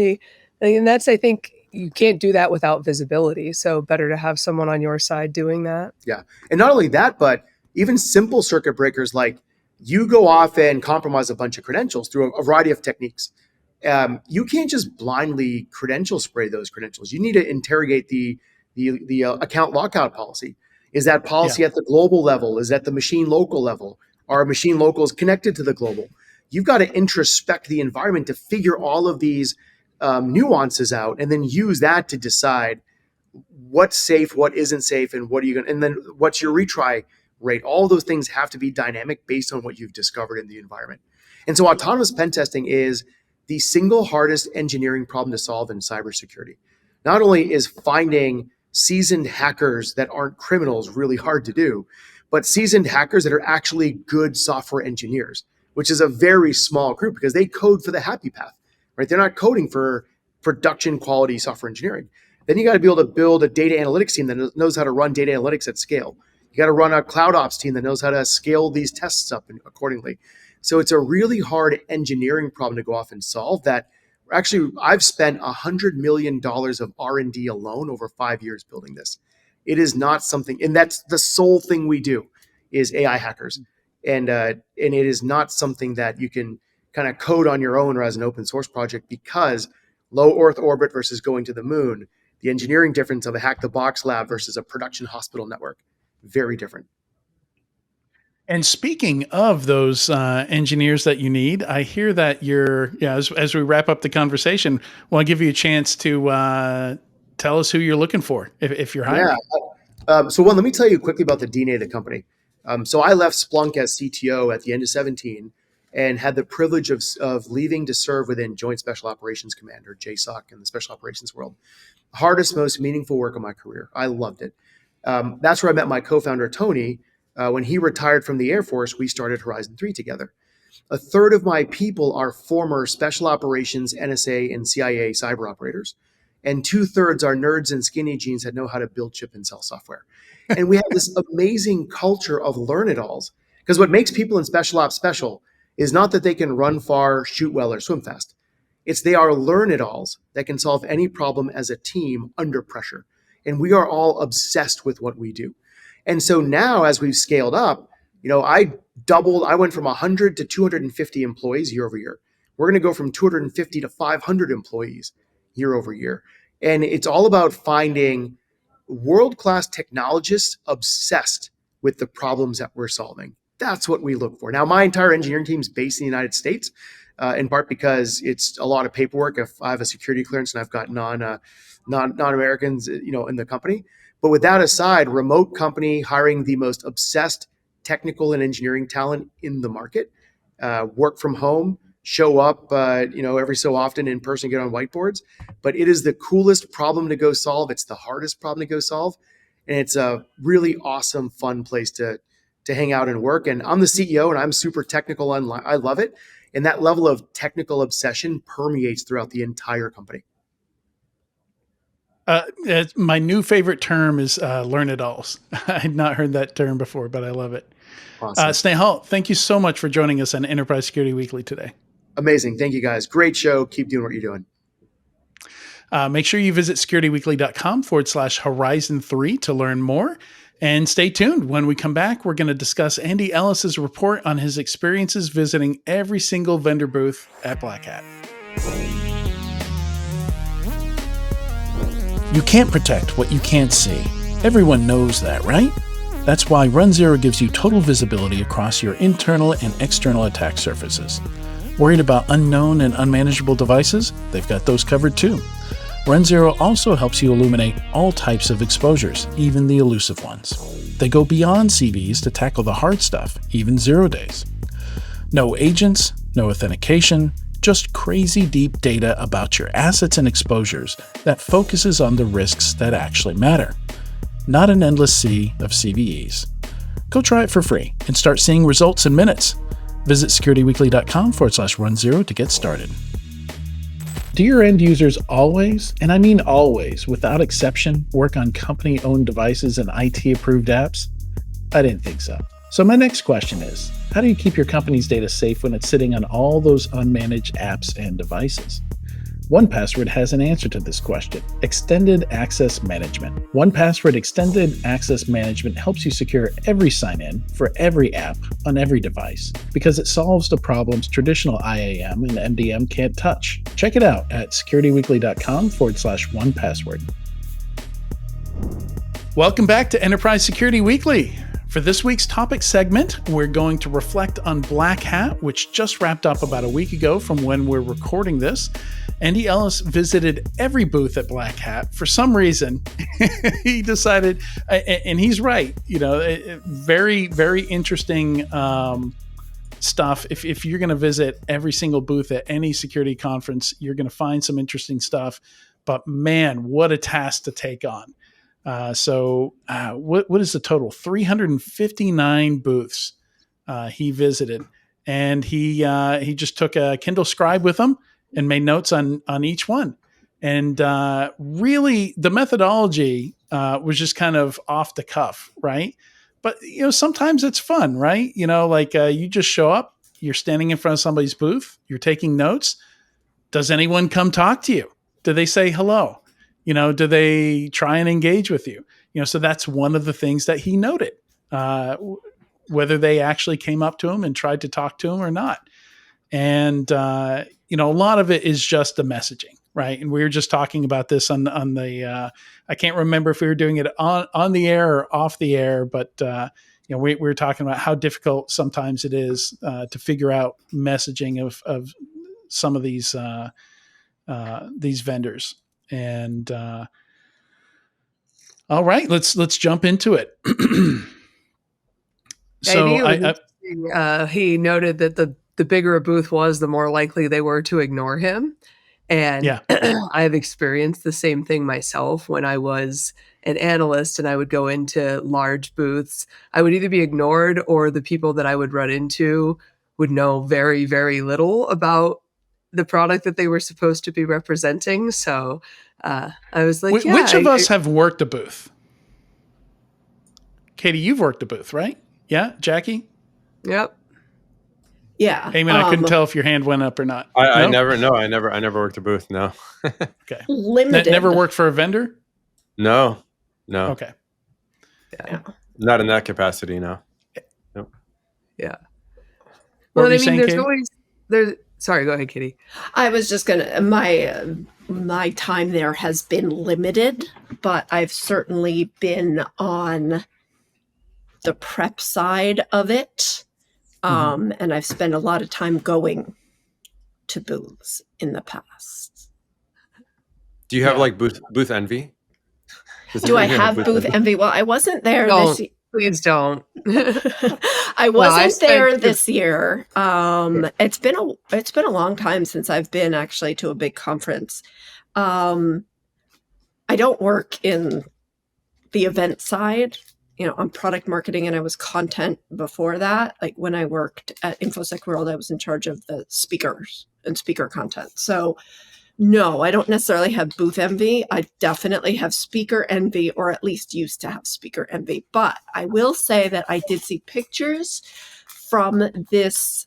that's, I think, you can't do that without visibility. So better to have someone on your side doing that. Yeah. And not only that, but even simple circuit breakers, like you go off and compromise a bunch of credentials through a variety of techniques. You can't just blindly credential spray those credentials. You need to interrogate the account lockout policy. Is that policy at the global level? Is that the machine local level? Are machine locals connected to the global? You've got to introspect the environment to figure all of these nuances out, and then use that to decide what's safe, what isn't safe, and what are you going. And then what's your retry rate? All those things have to be dynamic based on what you've discovered in the environment. And so, autonomous pen testing is the single hardest engineering problem to solve in cybersecurity. Not only is finding seasoned hackers that aren't criminals really hard to do, but seasoned hackers that are actually good software engineers, which is a very small group because they code for the happy path, right? They're not coding for production quality software engineering. Then you got to be able to build a data analytics team that knows how to run data analytics at scale. You got to run a cloud ops team that knows how to scale these tests up accordingly. So it's a really hard engineering problem to go off and solve that. Actually, I've spent $100 million of R&D alone over 5 years building this. It is not something, and that's the sole thing we do is AI hackers. And it is not something that you can kind of code on your own or as an open source project because low Earth orbit versus going to the moon, the engineering difference of a hack the box lab versus a production hospital network, very different. And speaking of those engineers that you need, I hear that as we wrap up the conversation, I want to give you a chance to tell us who you're looking for if you're hiring. Yeah. So let me tell you quickly about the DNA of the company. So I left Splunk as CTO at the end of 2017 and had the privilege of leaving to serve within Joint Special Operations Command, or JSOC, in the special operations world. Hardest, most meaningful work of my career. I loved it. That's where I met my co-founder, Tony. When he retired from the Air Force, we started Horizon 3 together. A third of my people are former special operations, NSA, and CIA cyber operators. And 2/3 are nerds and skinny jeans that know how to build, ship, and sell software. And we have this amazing culture of learn-it-alls. Because what makes people in special ops special is not that they can run far, shoot well, or swim fast. It's they are learn-it-alls that can solve any problem as a team under pressure. And we are all obsessed with what we do. And so now, as we've scaled up, I went from 100 to 250 employees year over year. We're going to go from 250 to 500 employees year over year. And it's all about finding world-class technologists obsessed with the problems that we're solving. That's what we look for. Now, my entire engineering team is based in the United States, in part because it's a lot of paperwork. If I have a security clearance and I've got non-Americans, in the company. But with that aside, remote company hiring the most obsessed technical and engineering talent in the market, work from home, show up, every so often in person, get on whiteboards. But it is the coolest problem to go solve. It's the hardest problem to go solve. And it's a really awesome, fun place to hang out and work. And I'm the CEO and I'm super technical. I love it. And that level of technical obsession permeates throughout the entire company. My new favorite term is learn-it-alls. I had not heard that term before, but I love it. Awesome. Snehal, thank you so much for joining us on Enterprise Security Weekly today. Amazing. Thank you, guys. Great show. Keep doing what you're doing. Make sure you visit securityweekly.com/Horizon3 to learn more. And stay tuned. When we come back, we're going to discuss Andy Ellis's report on his experiences visiting every single vendor booth at Black Hat. You can't protect what you can't see. Everyone knows that, right? That's why Run Zero gives you total visibility across your internal and external attack surfaces. Worried about unknown and unmanageable devices? They've got those covered too. Run Zero also helps you illuminate all types of exposures, even the elusive ones. They go beyond CVEs to tackle the hard stuff, even 0 days. No agents, no authentication, just crazy deep data about your assets and exposures that focuses on the risks that actually matter. Not an endless sea of CVEs. Go try it for free and start seeing results in minutes. Visit securityweekly.com/run0 to get started. Do your end users always, and I mean always, without exception, work on company-owned devices and IT-approved apps? I didn't think so. So my next question is, how do you keep your company's data safe when it's sitting on all those unmanaged apps and devices? 1Password has an answer to this question: Extended Access Management. 1Password Extended Access Management helps you secure every sign-in for every app on every device because it solves the problems traditional IAM and MDM can't touch. Check it out at securityweekly.com/1password. Welcome back to Enterprise Security Weekly. For this week's topic segment, we're going to reflect on Black Hat, which just wrapped up about a week ago from when we're recording this. Andy Ellis visited every booth at Black Hat. For some reason, he decided, and he's right, very, very interesting stuff. If you're going to visit every single booth at any security conference, you're going to find some interesting stuff. But man, what a task to take on. What is the total? 359 booths he visited, and he just took a Kindle Scribe with him and made notes on each one. And really, the methodology was just kind of off the cuff, right? But sometimes it's fun, right? You just show up, you're standing in front of somebody's booth, you're taking notes. Does anyone come talk to you? Do they say hello? Do they try and engage with you? So that's one of the things that he noted, whether they actually came up to him and tried to talk to him or not. And, a lot of it is just the messaging, right? And we were just talking about this on the, I can't remember if we were doing it on the air or off the air, but, we were talking about how difficult sometimes it is to figure out messaging of some of these vendors. And all right, let's jump into it. So he noted that the bigger a booth was, the more likely they were to ignore him. And yeah. I have experienced the same thing myself when I was an analyst and I would go into large booths. I would either be ignored or the people that I would run into would know very, very little about the product that they were supposed to be representing. So I was like, which of us have worked a booth? Katie, you've worked a booth, right? Yeah. Jackie? Yep. Yeah. Eamon, I couldn't tell if your hand went up or not. I never worked a booth. No. Okay. Limited. Never worked for a vendor? No. Okay. Yeah. Not in that capacity. No. Nope. Yeah. What were you saying, Katie? Sorry, go ahead, Kitty. I was just my time there has been limited, but I've certainly been on the prep side of it. And I've spent a lot of time going to booths in the past. Do you have like booth envy? Do I have booth envy? Well, I wasn't there this year. Please don't. I wasn't there this year. It's been a long time since I've been actually to a big conference. I don't work in the event side. On product marketing, and I was content before that. Like when I worked at InfoSec World, I was in charge of the speakers and speaker content. So no, I don't necessarily have booth envy. I definitely have speaker envy, or at least used to have speaker envy. But I will say that I did see pictures from this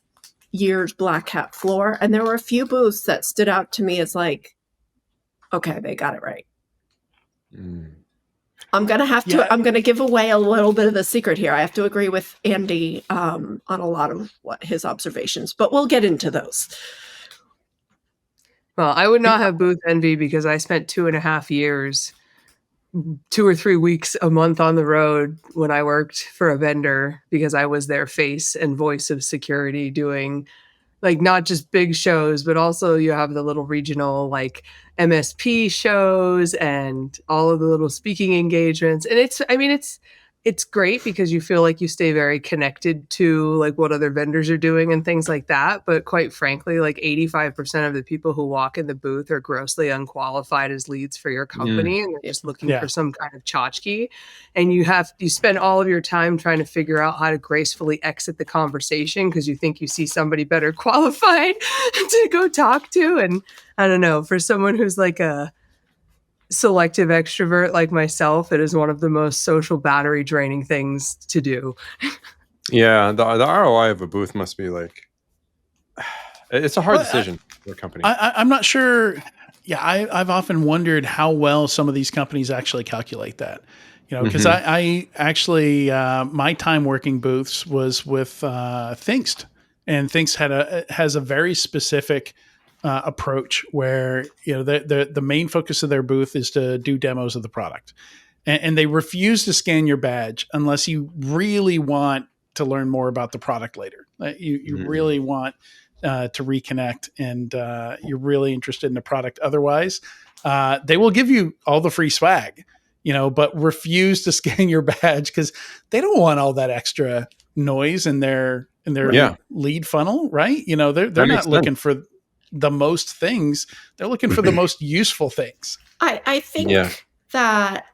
year's Black Hat floor, and there were a few booths that stood out to me as like, okay, they got it right. I'm going to have to, I'm going to give away a little bit of the secret here. I have to agree with Andy on a lot of his observations, but we'll get into those. Well, I would not have booth envy because I spent 2.5 years, 2 or 3 weeks a month on the road when I worked for a vendor because I was their face and voice of security doing like not just big shows, but also you have the little regional like MSP shows and all of the little speaking engagements. And it's great because you feel like you stay very connected to like what other vendors are doing and things like that. But quite frankly, like 85% of the people who walk in the booth are grossly unqualified as leads for your company. And they're just looking for some kind of tchotchke. And you spend all of your time trying to figure out how to gracefully exit the conversation because you think you see somebody better qualified to go talk to. And I don't know, for someone who's like a selective extrovert like myself, it is one of the most social battery draining things to do. Yeah, the ROI of a booth must be like, it's a hard decision for a company. I'm not sure. Yeah, I've often wondered how well some of these companies actually calculate that. Because I actually my time working booths was with Thinkst, and Thinkst has a very specific approach where the main focus of their booth is to do demos of the product, and they refuse to scan your badge unless you really want to learn more about the product later. You really want to reconnect, and you're really interested in the product. Otherwise, they will give you all the free swag, but refuse to scan your badge because they don't want all that extra noise in their lead funnel, right? They're not looking for the most things. They're looking for the most useful things. I think that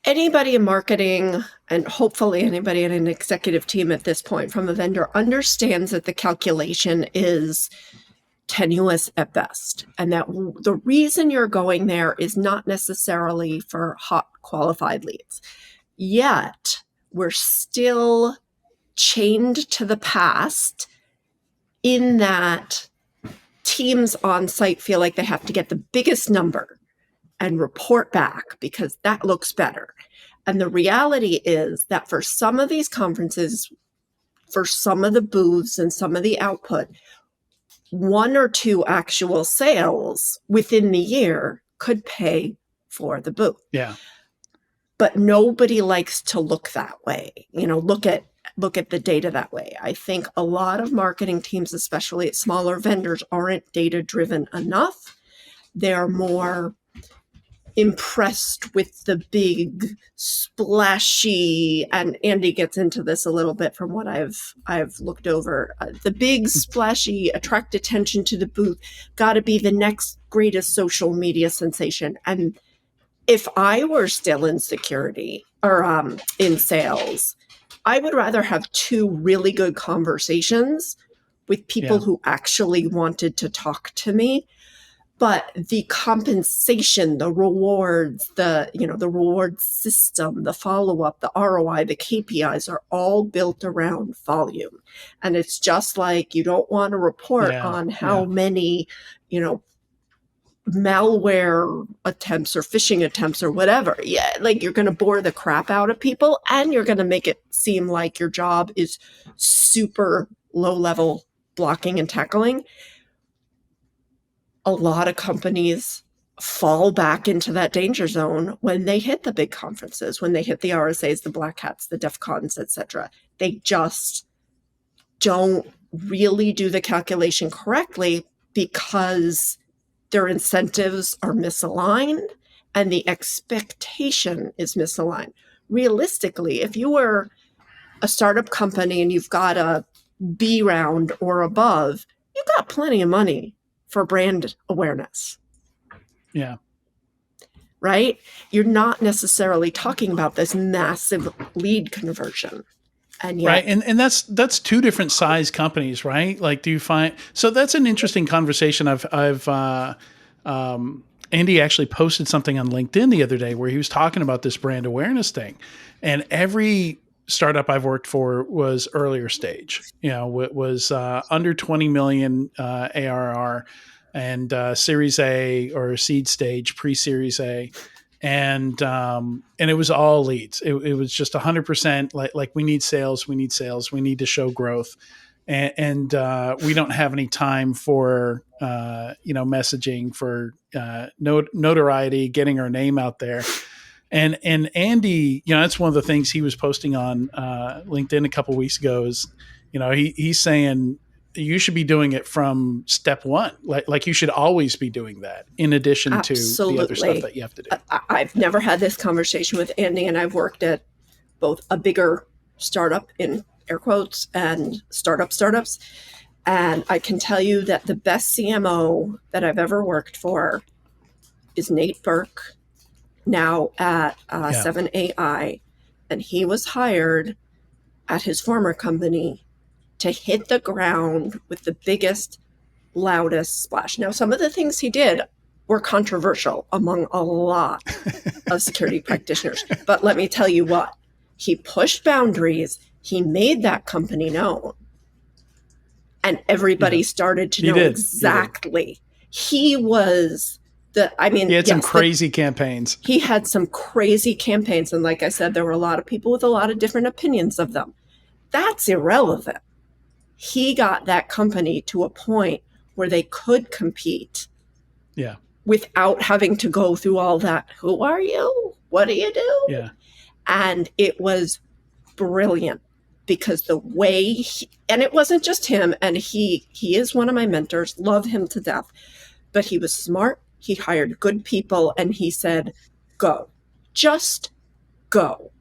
anybody in marketing, and hopefully anybody in an executive team at this point from a vendor, understands that the calculation is tenuous at best, and that the reason you're going there is not necessarily for hot qualified leads. Yet we're still chained to the past in that teams on site feel like they have to get the biggest number and report back because that looks better. And the reality is that for some of these conferences, for some of the booths and some of the output, 1 or 2 actual sales within the year could pay for the booth. Yeah. But nobody likes to look that way, look at the data that way. I think a lot of marketing teams, especially at smaller vendors, aren't data driven enough. They're more impressed with the big splashy, and Andy gets into this a little bit from what I've looked over, the big splashy, attract attention to the booth, got to be the next greatest social media sensation. And if I were still in security or in sales, I would rather have 2 really good conversations with people who actually wanted to talk to me. But the compensation, the rewards, the reward system, the follow-up, the ROI, the KPIs are all built around volume. And it's just like you don't want to report on how many, malware attempts or phishing attempts or whatever. Yeah, like you're going to bore the crap out of people, and you're going to make it seem like your job is super low-level blocking and tackling. A lot of companies fall back into that danger zone when they hit the big conferences, when they hit the RSAs, the Black Hats, the DEF CONs, etc. They just don't really do the calculation correctly because their incentives are misaligned and the expectation is misaligned. Realistically, if you were a startup company and you've got a B round or above, you've got plenty of money for brand awareness. Yeah. Right? You're not necessarily talking about this massive lead conversion. And yet, right. And that's 2 different size companies, right? Like, do you find, so that's an interesting conversation. Andy actually posted something on LinkedIn the other day where he was talking about this brand awareness thing, and every startup I've worked for was earlier stage. It was under 20 million ARR and Series A or seed stage, pre-Series A, and it was all leads. It was just 100% like we need sales, we need to show growth, and we don't have any time for messaging, for notoriety, getting our name out there. And Andy, that's one of the things he was posting on LinkedIn a couple of weeks ago is, he's saying you should be doing it from step one. Like you should always be doing that in addition to the other stuff that you have to do. I've never had this conversation with Andy, and I've worked at both a bigger startup in air quotes and startups. And I can tell you that the best CMO that I've ever worked for is Nate Burke, now at 7AI. And he was hired at his former company to hit the ground with the biggest, loudest splash. Now, some of the things he did were controversial among a lot of security practitioners. But let me tell you what, he pushed boundaries. He made that company known. And everybody started to know exactly. He was he had some crazy campaigns. He had some crazy campaigns. And like I said, there were a lot of people with a lot of different opinions of them. That's irrelevant. He got that company to a point where they could compete without having to go through all that. Who are you? What do you do? Yeah. And it was brilliant because the way and it wasn't just him, and he is one of my mentors, love him to death, but he was smart. He hired good people and he said, go, just go.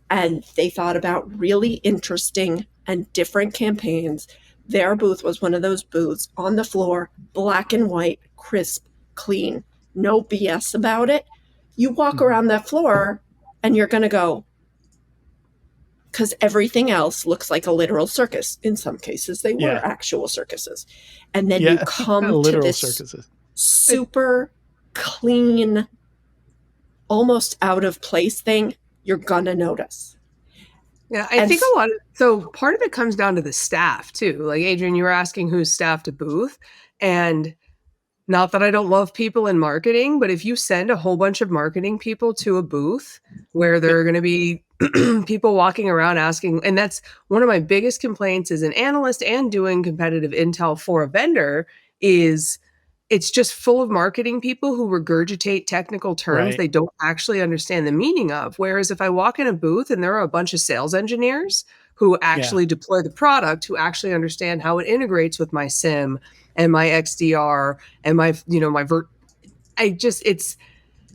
And they thought about really interesting and different campaigns. Their booth was one of those booths on the floor, black and white, crisp, clean, no BS about it. You walk around that floor and you're going to go, because everything else looks like a literal circus. In some cases, they were actual circuses. And then you come to this super clean, almost out of place thing, you're going to notice. Yeah, I think so part of it comes down to the staff too. Like Adrian, you were asking who's staffed a booth, and not that I don't love people in marketing, but if you send a whole bunch of marketing people to a booth where there are going to be people walking around asking, and that's one of my biggest complaints as an analyst and doing competitive intel for a vendor, is it's just full of marketing people who regurgitate technical terms they don't actually understand the meaning of. Whereas if I walk in a booth and there are a bunch of sales engineers who actually deploy the product, who actually understand how it integrates with my SIM and my XDR and my,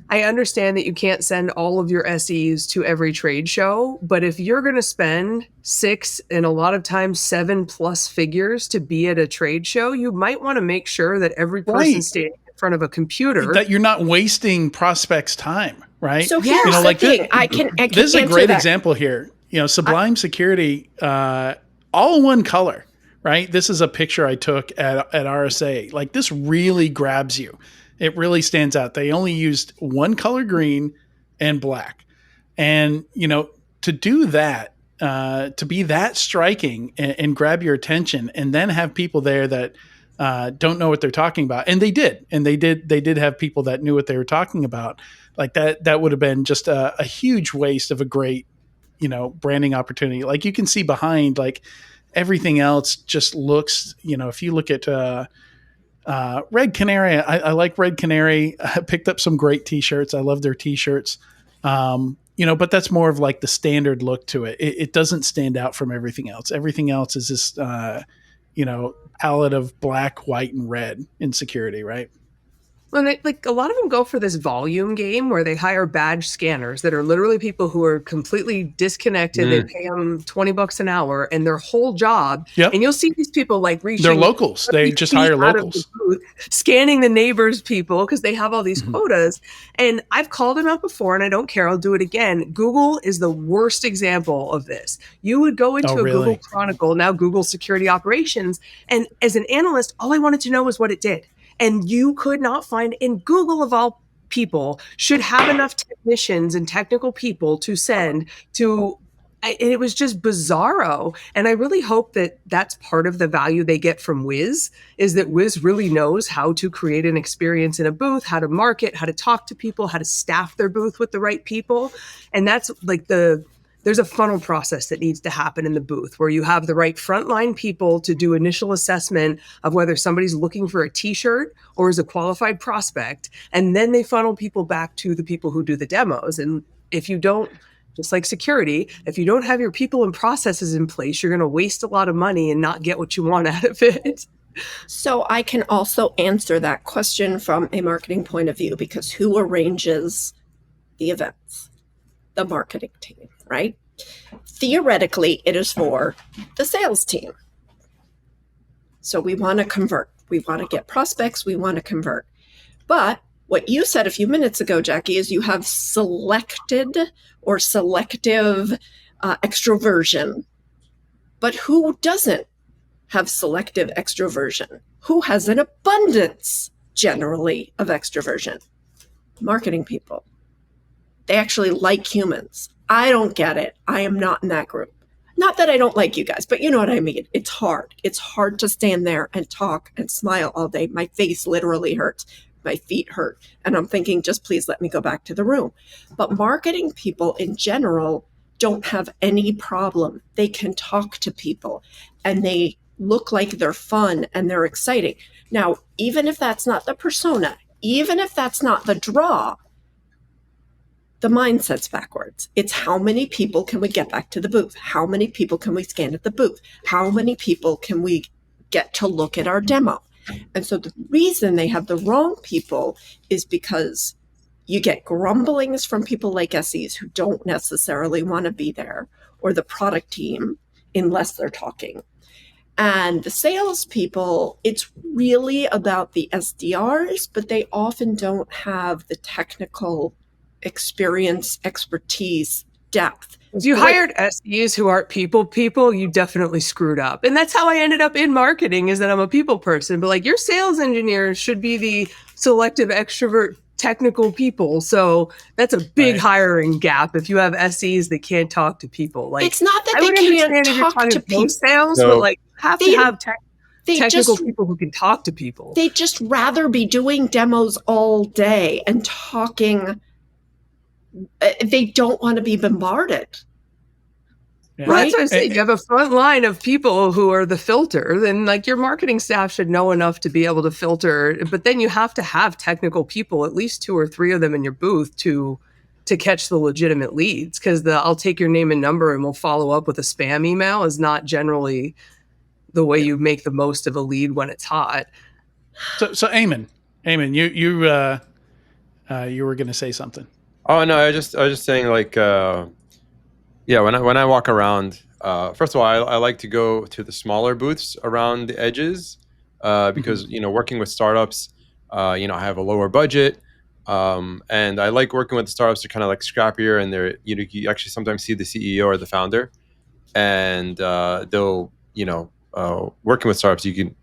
I understand that you can't send all of your SEs to every trade show, but if you're going to spend 6 and a lot of times 7+ figures to be at a trade show, you might want to make sure that every person standing in front of a computer, that you're not wasting prospects' time, right? So here's the thing. I can this is a great example here. Sublime Security, all one color, right? This is a picture I took at RSA. Like, this really grabs you. It really stands out. They only used one color, green and black. And, to do that, to be that striking and grab your attention, and then have people there that don't know what they're talking about. And they did. And they did have people that knew what they were talking about. Like that would have been just a huge waste of a great, branding opportunity. Like, you can see behind, like, everything else just looks, if you look at Red Canary, I like Red Canary. I picked up some great t-shirts. I love their t-shirts. But that's more of like the standard look to it. It doesn't stand out from everything else. Everything else is this, palette of black, white, and red in security, right? Well, a lot of them go for this volume game where they hire badge scanners that are literally people who are completely disconnected. They pay them $20 an hour, and their whole job. Yep. And you'll see these people reaching. They're locals. They just hire locals, booth, scanning the neighbors' people because they have all these quotas. And I've called them out before, and I don't care. I'll do it again. Google is the worst example of this. You would go into Google Chronicle, now Google Security Operations, and as an analyst, all I wanted to know was what it did. And you could not find, in Google of all people, should have enough technicians and technical people to send to, and it was just bizarro. And I really hope that that's part of the value they get from Wiz, is that Wiz really knows how to create an experience in a booth, how to market, how to talk to people, how to staff their booth with the right people. And that's there's a funnel process that needs to happen in the booth where you have the right frontline people to do initial assessment of whether somebody's looking for a t-shirt or is a qualified prospect. And then they funnel people back to the people who do the demos. And if you don't just like security. If you don't have your people and processes in place, you're going to waste a lot of money and not get what you want out of it. So I can also answer that question from a marketing point of view, because who arranges the events? The marketing team, right? Theoretically, it is for the sales team. So we want to convert. We want to get prospects. We want to convert. But what you said a few minutes ago, Jackie, is you have selected or selective extroversion. But who doesn't have selective extroversion? Who has an abundance, generally, of extroversion? Marketing people. They actually like humans. I don't get it. I am not in that group. Not that I don't like you guys, but you know what I mean. It's hard. It's hard to stand there and talk and smile all day. My face literally hurts. My feet hurt. And I'm thinking, just please let me go back to the room. But marketing people in general don't have any problem. They can talk to people and they look like they're fun and they're exciting. Now, even if that's not the persona, even if that's not the draw, the mindset's backwards. It's how many people can we get back to the booth? How many people can we scan at the booth? How many people can we get to look at our demo? And so the reason they have the wrong people is because you get grumblings from people like SEs who don't necessarily want to be there, or the product team, unless they're talking. And the salespeople, it's really about the SDRs, but they often don't have the technical experience, expertise, depth. If you hired SEs who aren't people, you definitely screwed up. And that's how I ended up in marketing, is that I'm a people person. But like, your sales engineers should be the selective extrovert technical people. So that's a big hiring gap if you have SEs that can't talk to people. Like, it's not that they can't talk to people. Sales, but like, have to have technical people who can talk to people. They'd just rather be doing demos all day and talking. They don't want to be bombarded. Yeah. Well, that's what I say. You have a front line of people who are the filter. Then, like, your marketing staff should know enough to be able to filter. But then you have to have technical people, at least 2 or 3 of them in your booth to catch the legitimate leads. Because I'll take your name and number and we'll follow up with a spam email is not generally the way you make the most of a lead when it's hot. So Eamon, you were going to say something. Oh no, I was just saying, like, yeah, when I walk around, first of all, I like to go to the smaller booths around the edges, because working with startups, I have a lower budget, and I like working with the startups. They're kind of like scrappier, and they're you actually sometimes see the CEO or the founder, and they'll working with startups, you can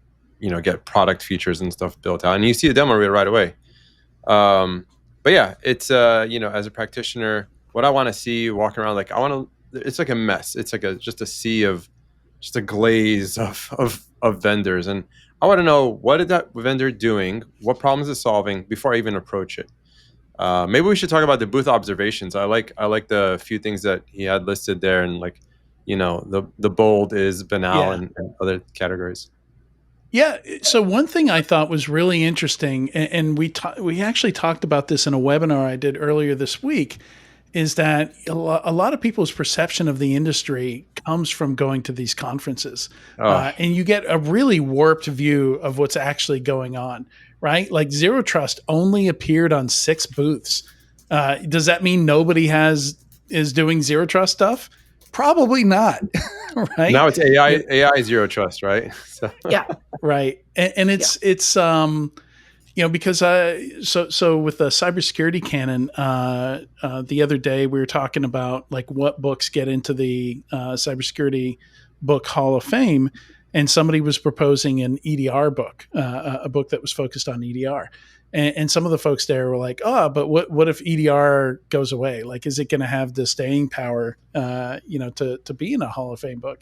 get product features and stuff built out, and you see a demo right away. But yeah, it's as a practitioner, what I want to see walking around, like it's like a mess. It's like just a sea of, just a glaze of vendors, and I want to know, what is that vendor doing, what problems is solving before I even approach it. Maybe we should talk about the booth observations. I like the few things that he had listed there, and like the bold is banal, and other categories. Yeah. So one thing I thought was really interesting, and we actually talked about this in a webinar I did earlier this week, is that a lot of people's perception of the industry comes from going to these conferences, and you get a really warped view of what's actually going on, right? Like, Zero Trust only appeared on 6 booths. Does that mean nobody is doing Zero Trust stuff? Probably not, right? Now it's AI Zero Trust, right? So. Yeah, right. And it's because so with the cybersecurity canon, the other day we were talking about like what books get into the cybersecurity book Hall of Fame, and somebody was proposing an EDR book, a book that was focused on EDR. And some of the folks there were like, but what if EDR goes away? Like, is it going to have the staying power, to be in a Hall of Fame book?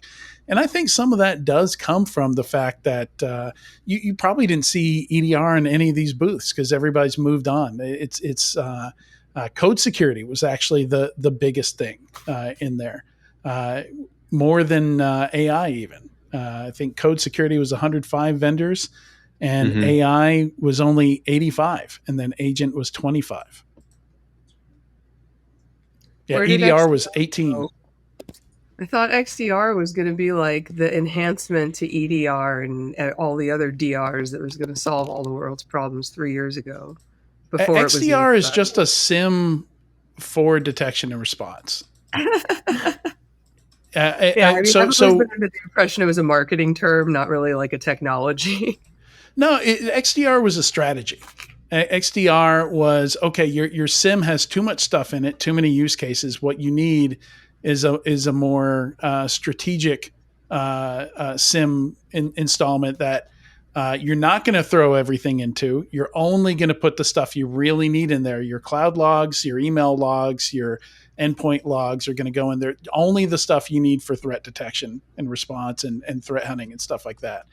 And I think some of that does come from the fact that you probably didn't see EDR in any of these booths because everybody's moved on. It's code security was actually the biggest thing in there, more than AI even. I think code security was 105 vendors. And AI was only 85, and then agent was 25. Yeah, Where did EDR XDR was 18. go? I thought XDR was going to be like the enhancement to EDR and all the other DRs that was going to solve all the world's problems 3 years ago. Before it was XDR is just a SIM for detection and response. I've always been under the impression it was a marketing term, not really like a technology. No, XDR was a strategy. XDR was, okay, your SIM has too much stuff in it, too many use cases. What you need is a more strategic SIM installment that you're not going to throw everything into. You're only going to put the stuff you really need in there. Your cloud logs, your email logs, your endpoint logs are going to go in there. Only the stuff you need for threat detection and response and threat hunting and stuff like that.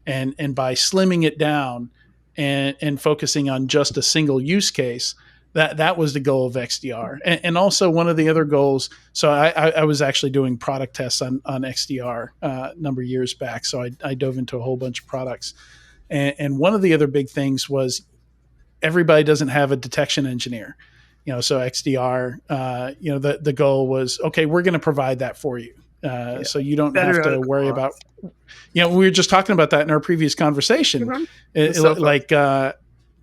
And by slimming it down and focusing on just a single use case, that was the goal of XDR. And also one of the other goals, so I was actually doing product tests on XDR a number of years back. So I dove into a whole bunch of products. And one of the other big things was everybody doesn't have a detection engineer. So XDR, the goal was, okay, we're going to provide that for you. So you don't have to worry about, we were just talking about that in our previous conversation.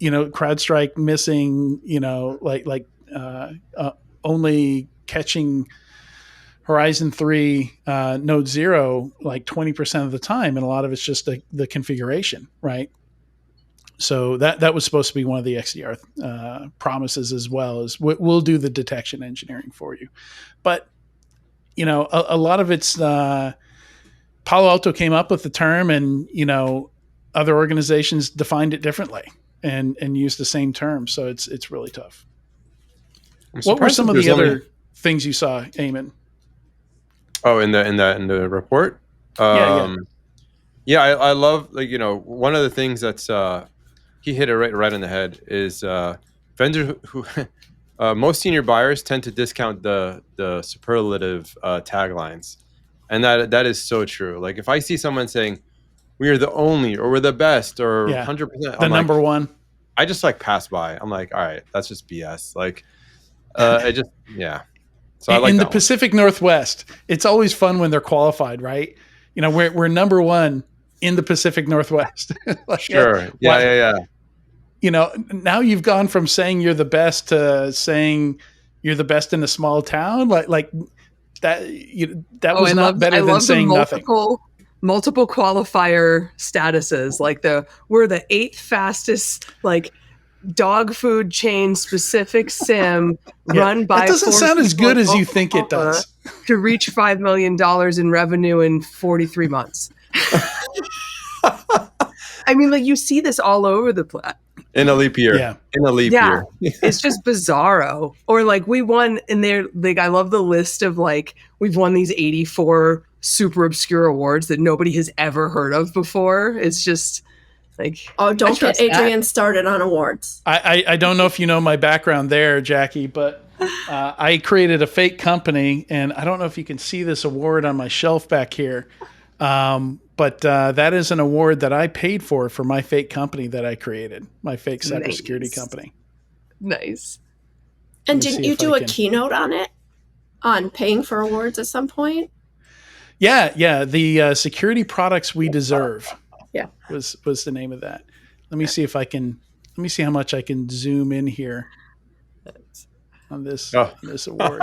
CrowdStrike missing, only catching Horizon 3 Node 0 like 20% of the time. And a lot of it's just the configuration, right? So that was supposed to be one of the XDR promises as well, as we'll do the detection engineering for you. But, a lot of it's Palo Alto came up with the term and, other organizations defined it differently and used the same term. So it's really tough. What were some of the other things you saw, Eamon? Oh, in the report? I love, one of the things that's, he hit it right in the head is vendors who most senior buyers tend to discount the superlative taglines. And that is so true. Like if I see someone saying, we are the only, or we're the best, or 100%. The number one. I just pass by. I'm like, all right, that's just BS. So I like in the Pacific Northwest, it's always fun when they're qualified, right? We're number one in the Pacific Northwest. Sure. Yeah. Now you've gone from saying you're the best to saying you're the best in a small town. Like that. Was not better than saying nothing. Multiple qualifier statuses, we're the 8th fastest dog food chain specific SIM run by. It doesn't sound as good as you think it does. To reach $5 million in revenue in 43 months. I mean, you see this all over the place. In a leap year. Yeah. In a leap year. It's just bizarro. Or we won, and they're I love the list of we've won these 84 super obscure awards that nobody has ever heard of before. It's just don't get Adrian started on awards. I don't know if you know my background there, Jackie, but I created a fake company, and I don't know if you can see this award on my shelf back here. But that is an award that I paid for my fake company that I created, my fake cybersecurity company. Nice. And didn't you do a keynote on it, on paying for awards at some point? Yeah. The security products we deserve. Yeah, was the name of that. Let me see how much I can zoom in here on this award.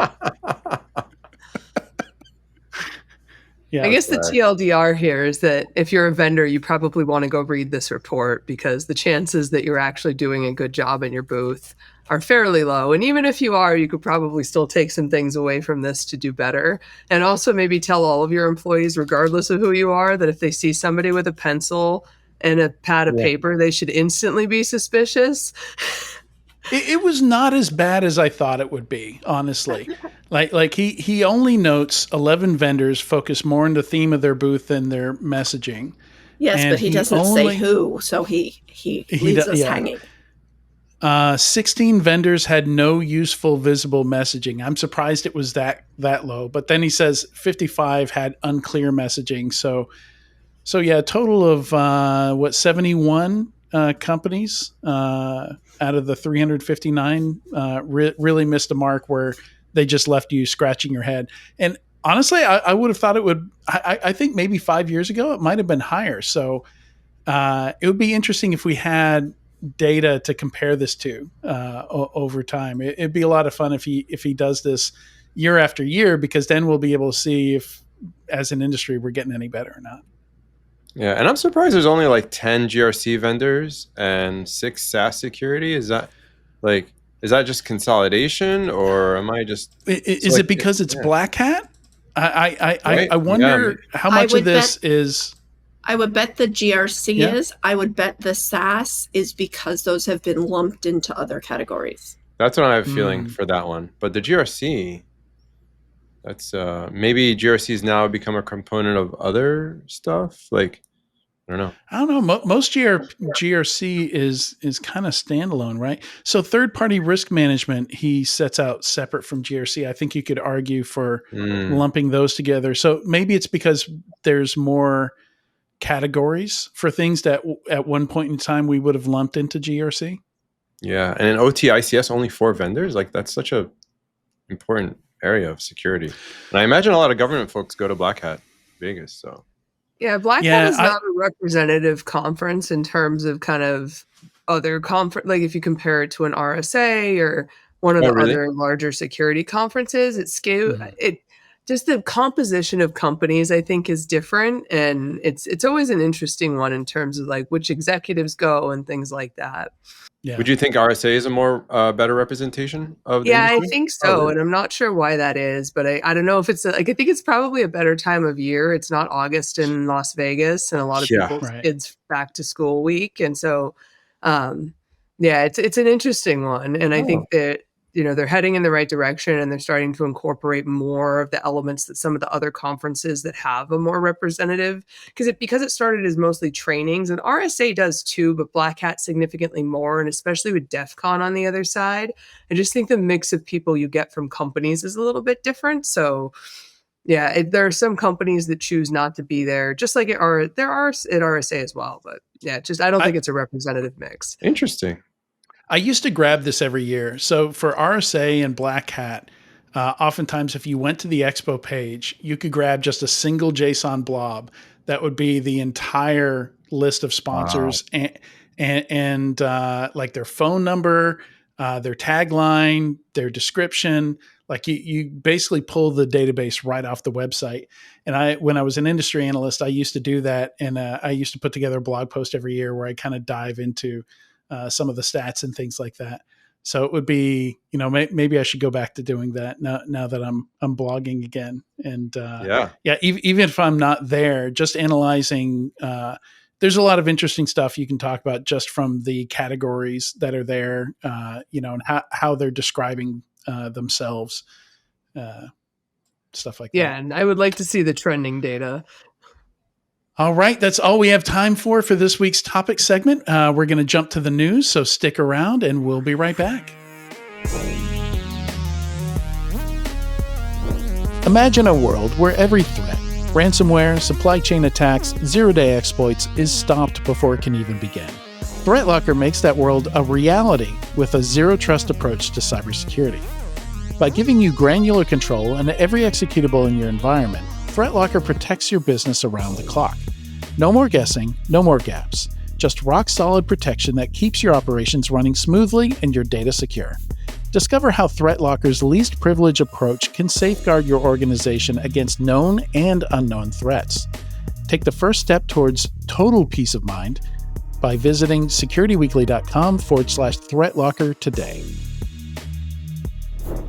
I guess the TLDR here is that if you're a vendor, you probably want to go read this report, because the chances that you're actually doing a good job in your booth are fairly low. And even if you are, you could probably still take some things away from this to do better. And also maybe tell all of your employees, regardless of who you are, that if they see somebody with a pencil and a pad of paper, they should instantly be suspicious. It was not as bad as I thought it would be, honestly. He only notes 11 vendors focus more on the theme of their booth than their messaging. Yes, but he doesn't say who, so he leaves us hanging. 16 vendors had no useful visible messaging. I'm surprised it was that low. But then he says 55 had unclear messaging. So a total of 71 companies out of the 359 really missed a mark where they just left you scratching your head. And honestly, I would have thought it would. I think maybe 5 years ago it might have been higher. So it would be interesting if we had data to compare this to over time. It'd be a lot of fun if he does this year after year, because then we'll be able to see if, as an industry, we're getting any better or not. Yeah, and I'm surprised there's only like 10 GRC vendors and 6 SaaS security. Is that just consolidation, or am I just? Is it because it's Black Hat? I wonder how much of this is. I would bet the GRC is. I would bet the SaaS is because those have been lumped into other categories. That's what I have a feeling for that one. But the GRC, that's maybe GRC's now become a component of other stuff. Like, I don't know. Most GRC is kind of standalone, right? So third-party risk management, he sets out separate from GRC. I think you could argue for lumping those together. So maybe it's because there's more categories for things that at one point in time we would have lumped into GRC. Yeah, and in OT ICS only 4 vendors. Like, that's such a important area of security. And I imagine a lot of government folks go to Black Hat Vegas. So yeah, Black Hat is not a representative conference in terms of kind of other conference. Like if you compare it to an RSA or one of the other larger security conferences, just the composition of companies, I think, is different, and it's always an interesting one in terms of like which executives go and things like that. Yeah. Would you think RSA is a more better representation of the industry? I think so, and I'm not sure why that is, but I don't know if it's I think it's probably a better time of year. It's not August in Las Vegas, and a lot of people's kids back to school week, and so it's an interesting one, and I think that they're heading in the right direction, and they're starting to incorporate more of the elements that some of the other conferences that have a more representative, because it started as mostly trainings, and RSA does too, but Black Hat significantly more, and especially with DEF CON on the other side. I just think the mix of people you get from companies is a little bit different. So there are some companies that choose not to be there, just like there are at RSA as well. But I don't think it's a representative mix. Interesting. I used to grab this every year. So for RSA and Black Hat, oftentimes if you went to the Expo page, you could grab just a single JSON blob that would be the entire list of sponsors and like their phone number, their tagline, their description. Like you basically pull the database right off the website. And when I was an industry analyst, I used to do that. And I used to put together a blog post every year where I kind of dive into some of the stats and things like that. So it would be, maybe I should go back to doing that now that I'm blogging again. And even if I'm not there, just analyzing, there's a lot of interesting stuff you can talk about just from the categories that are there, and how they're describing themselves, stuff like that. Yeah, and I would like to see the trending data. All right, that's all we have time for this week's topic segment. We're going to jump to the news, so stick around and we'll be right back. Imagine a world where every threat, ransomware, supply chain attacks, zero-day exploits is stopped before it can even begin. ThreatLocker makes that world a reality with a zero-trust approach to cybersecurity. By giving you granular control and every executable in your environment, ThreatLocker protects your business around the clock. No more guessing, no more gaps. Just rock-solid protection that keeps your operations running smoothly and your data secure. Discover how ThreatLocker's least privilege approach can safeguard your organization against known and unknown threats. Take the first step towards total peace of mind by visiting securityweekly.com/ThreatLocker today.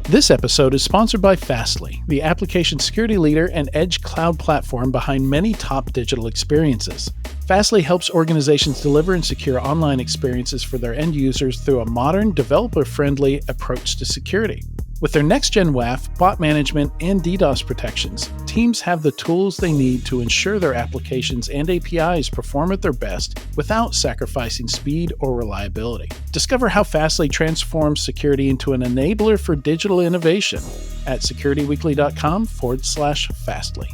This episode is sponsored by Fastly, the application security leader and edge cloud platform behind many top digital experiences. Fastly helps organizations deliver and secure online experiences for their end users through a modern, developer-friendly approach to security. With their next-gen WAF, bot management, and DDoS protections, teams have the tools they need to ensure their applications and APIs perform at their best without sacrificing speed or reliability. Discover how Fastly transforms security into an enabler for digital innovation at securityweekly.com/Fastly.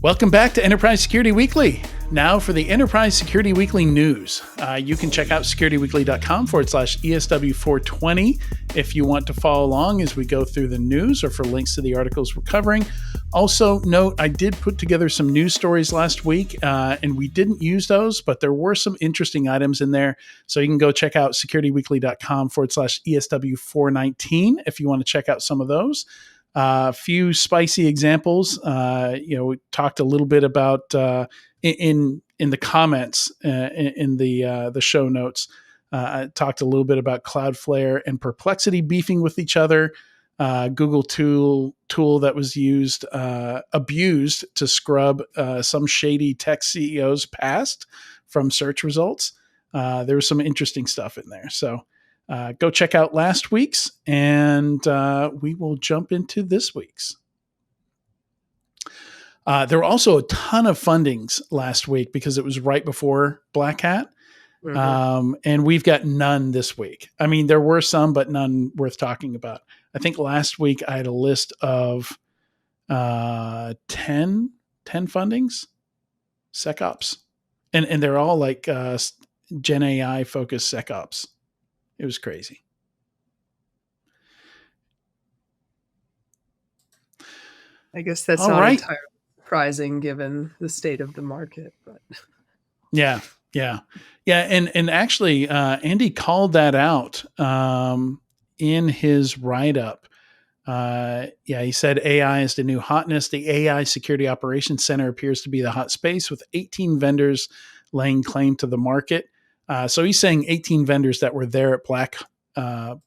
Welcome back to Enterprise Security Weekly. Now for the Enterprise Security Weekly news. You can check out securityweekly.com/ESW420 if you want to follow along as we go through the news or for links to the articles we're covering. Also, note I did put together some news stories last week, and we didn't use those, but there were some interesting items in there. So you can go check out securityweekly.com/ESW419 if you want to check out some of those. A few spicy examples. We talked a little bit about in the comments in the show notes. I talked a little bit about Cloudflare and Perplexity beefing with each other. Google tool that was abused to scrub some shady tech CEOs past from search results. There was some interesting stuff in there. So go check out last week's, and we will jump into this week's. There were also a ton of fundings last week because it was right before Black Hat. Mm-hmm. And we've got none this week. I mean, there were some, but none worth talking about. I think last week I had a list of 10 fundings, SecOps. And they're all like Gen AI focused SecOps. It was crazy. I guess that's not entirely surprising given the state of the market, but yeah. And actually, Andy called that out in his write-up. He said AI is the new hotness. The AI Security Operations Center appears to be the hot space with 18 vendors laying claim to the market. So he's saying 18 vendors that were there at Black Hat.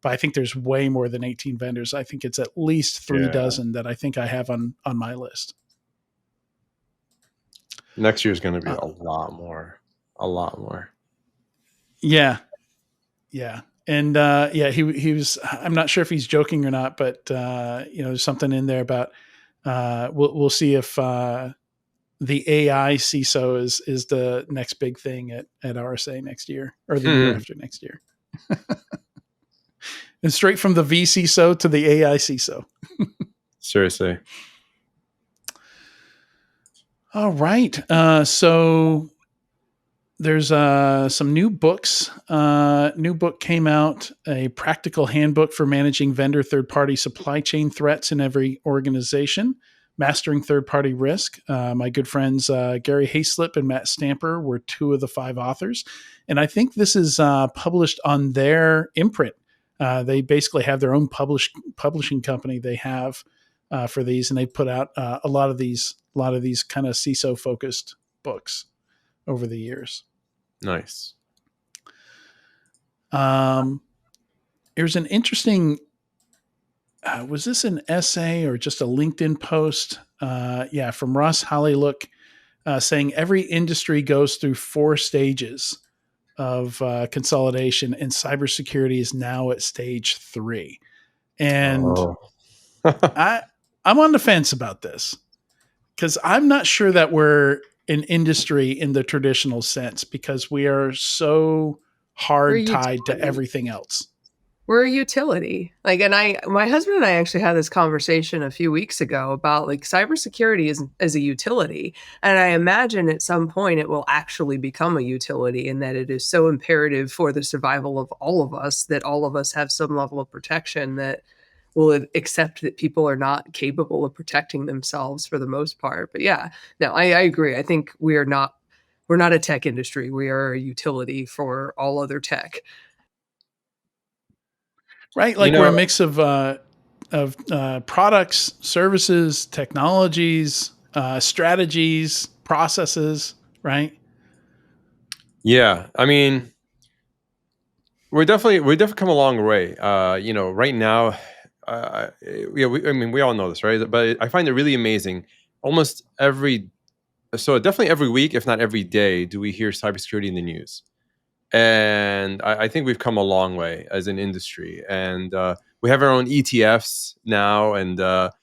But I think there's way more than 18 vendors. I think it's at least 3 dozen that I think I have on my list. Next year is going to be a lot more. Yeah. And he was, I'm not sure if he's joking or not, but there's something in there about we'll see if the AI CISO is the next big thing at RSA next year or the year after next year. And straight from the vCISO to the AI CISO. Seriously. All right. So there's some new books. New book came out, a practical handbook for managing vendor third-party supply chain threats in every organization, mastering third-party risk. My good friends Gary Hayslip and Matt Stamper were 2 of the 5 authors. And I think this is published on their imprint. They basically have their own publishing company they have for these, and they put out a lot of these kind of CISO focused books over the years. Nice. There's an interesting. Was this an essay or just a LinkedIn post? From Ross Hollylook saying every industry goes through 4 stages of consolidation, and cybersecurity is now at stage 3. And I'm on the fence about this because I'm not sure that we're an industry in the traditional sense because we are so hard tied to everything else. We're a utility. My husband and I actually had this conversation a few weeks ago about cybersecurity is a utility. And I imagine at some point it will actually become a utility in that it is so imperative for the survival of all of us that all of us have some level of protection that will accept that people are not capable of protecting themselves for the most part. But I agree. I think we're not a tech industry. We are a utility for all other tech. Right, we're a mix of products, services, technologies, strategies, processes. Right? Yeah, I mean, we've definitely come a long way. Right now, we all know this, right? But I find it really amazing. Definitely every week, if not every day, do we hear cybersecurity in the news. And I think we've come a long way as an industry, and we have our own ETFs now, and but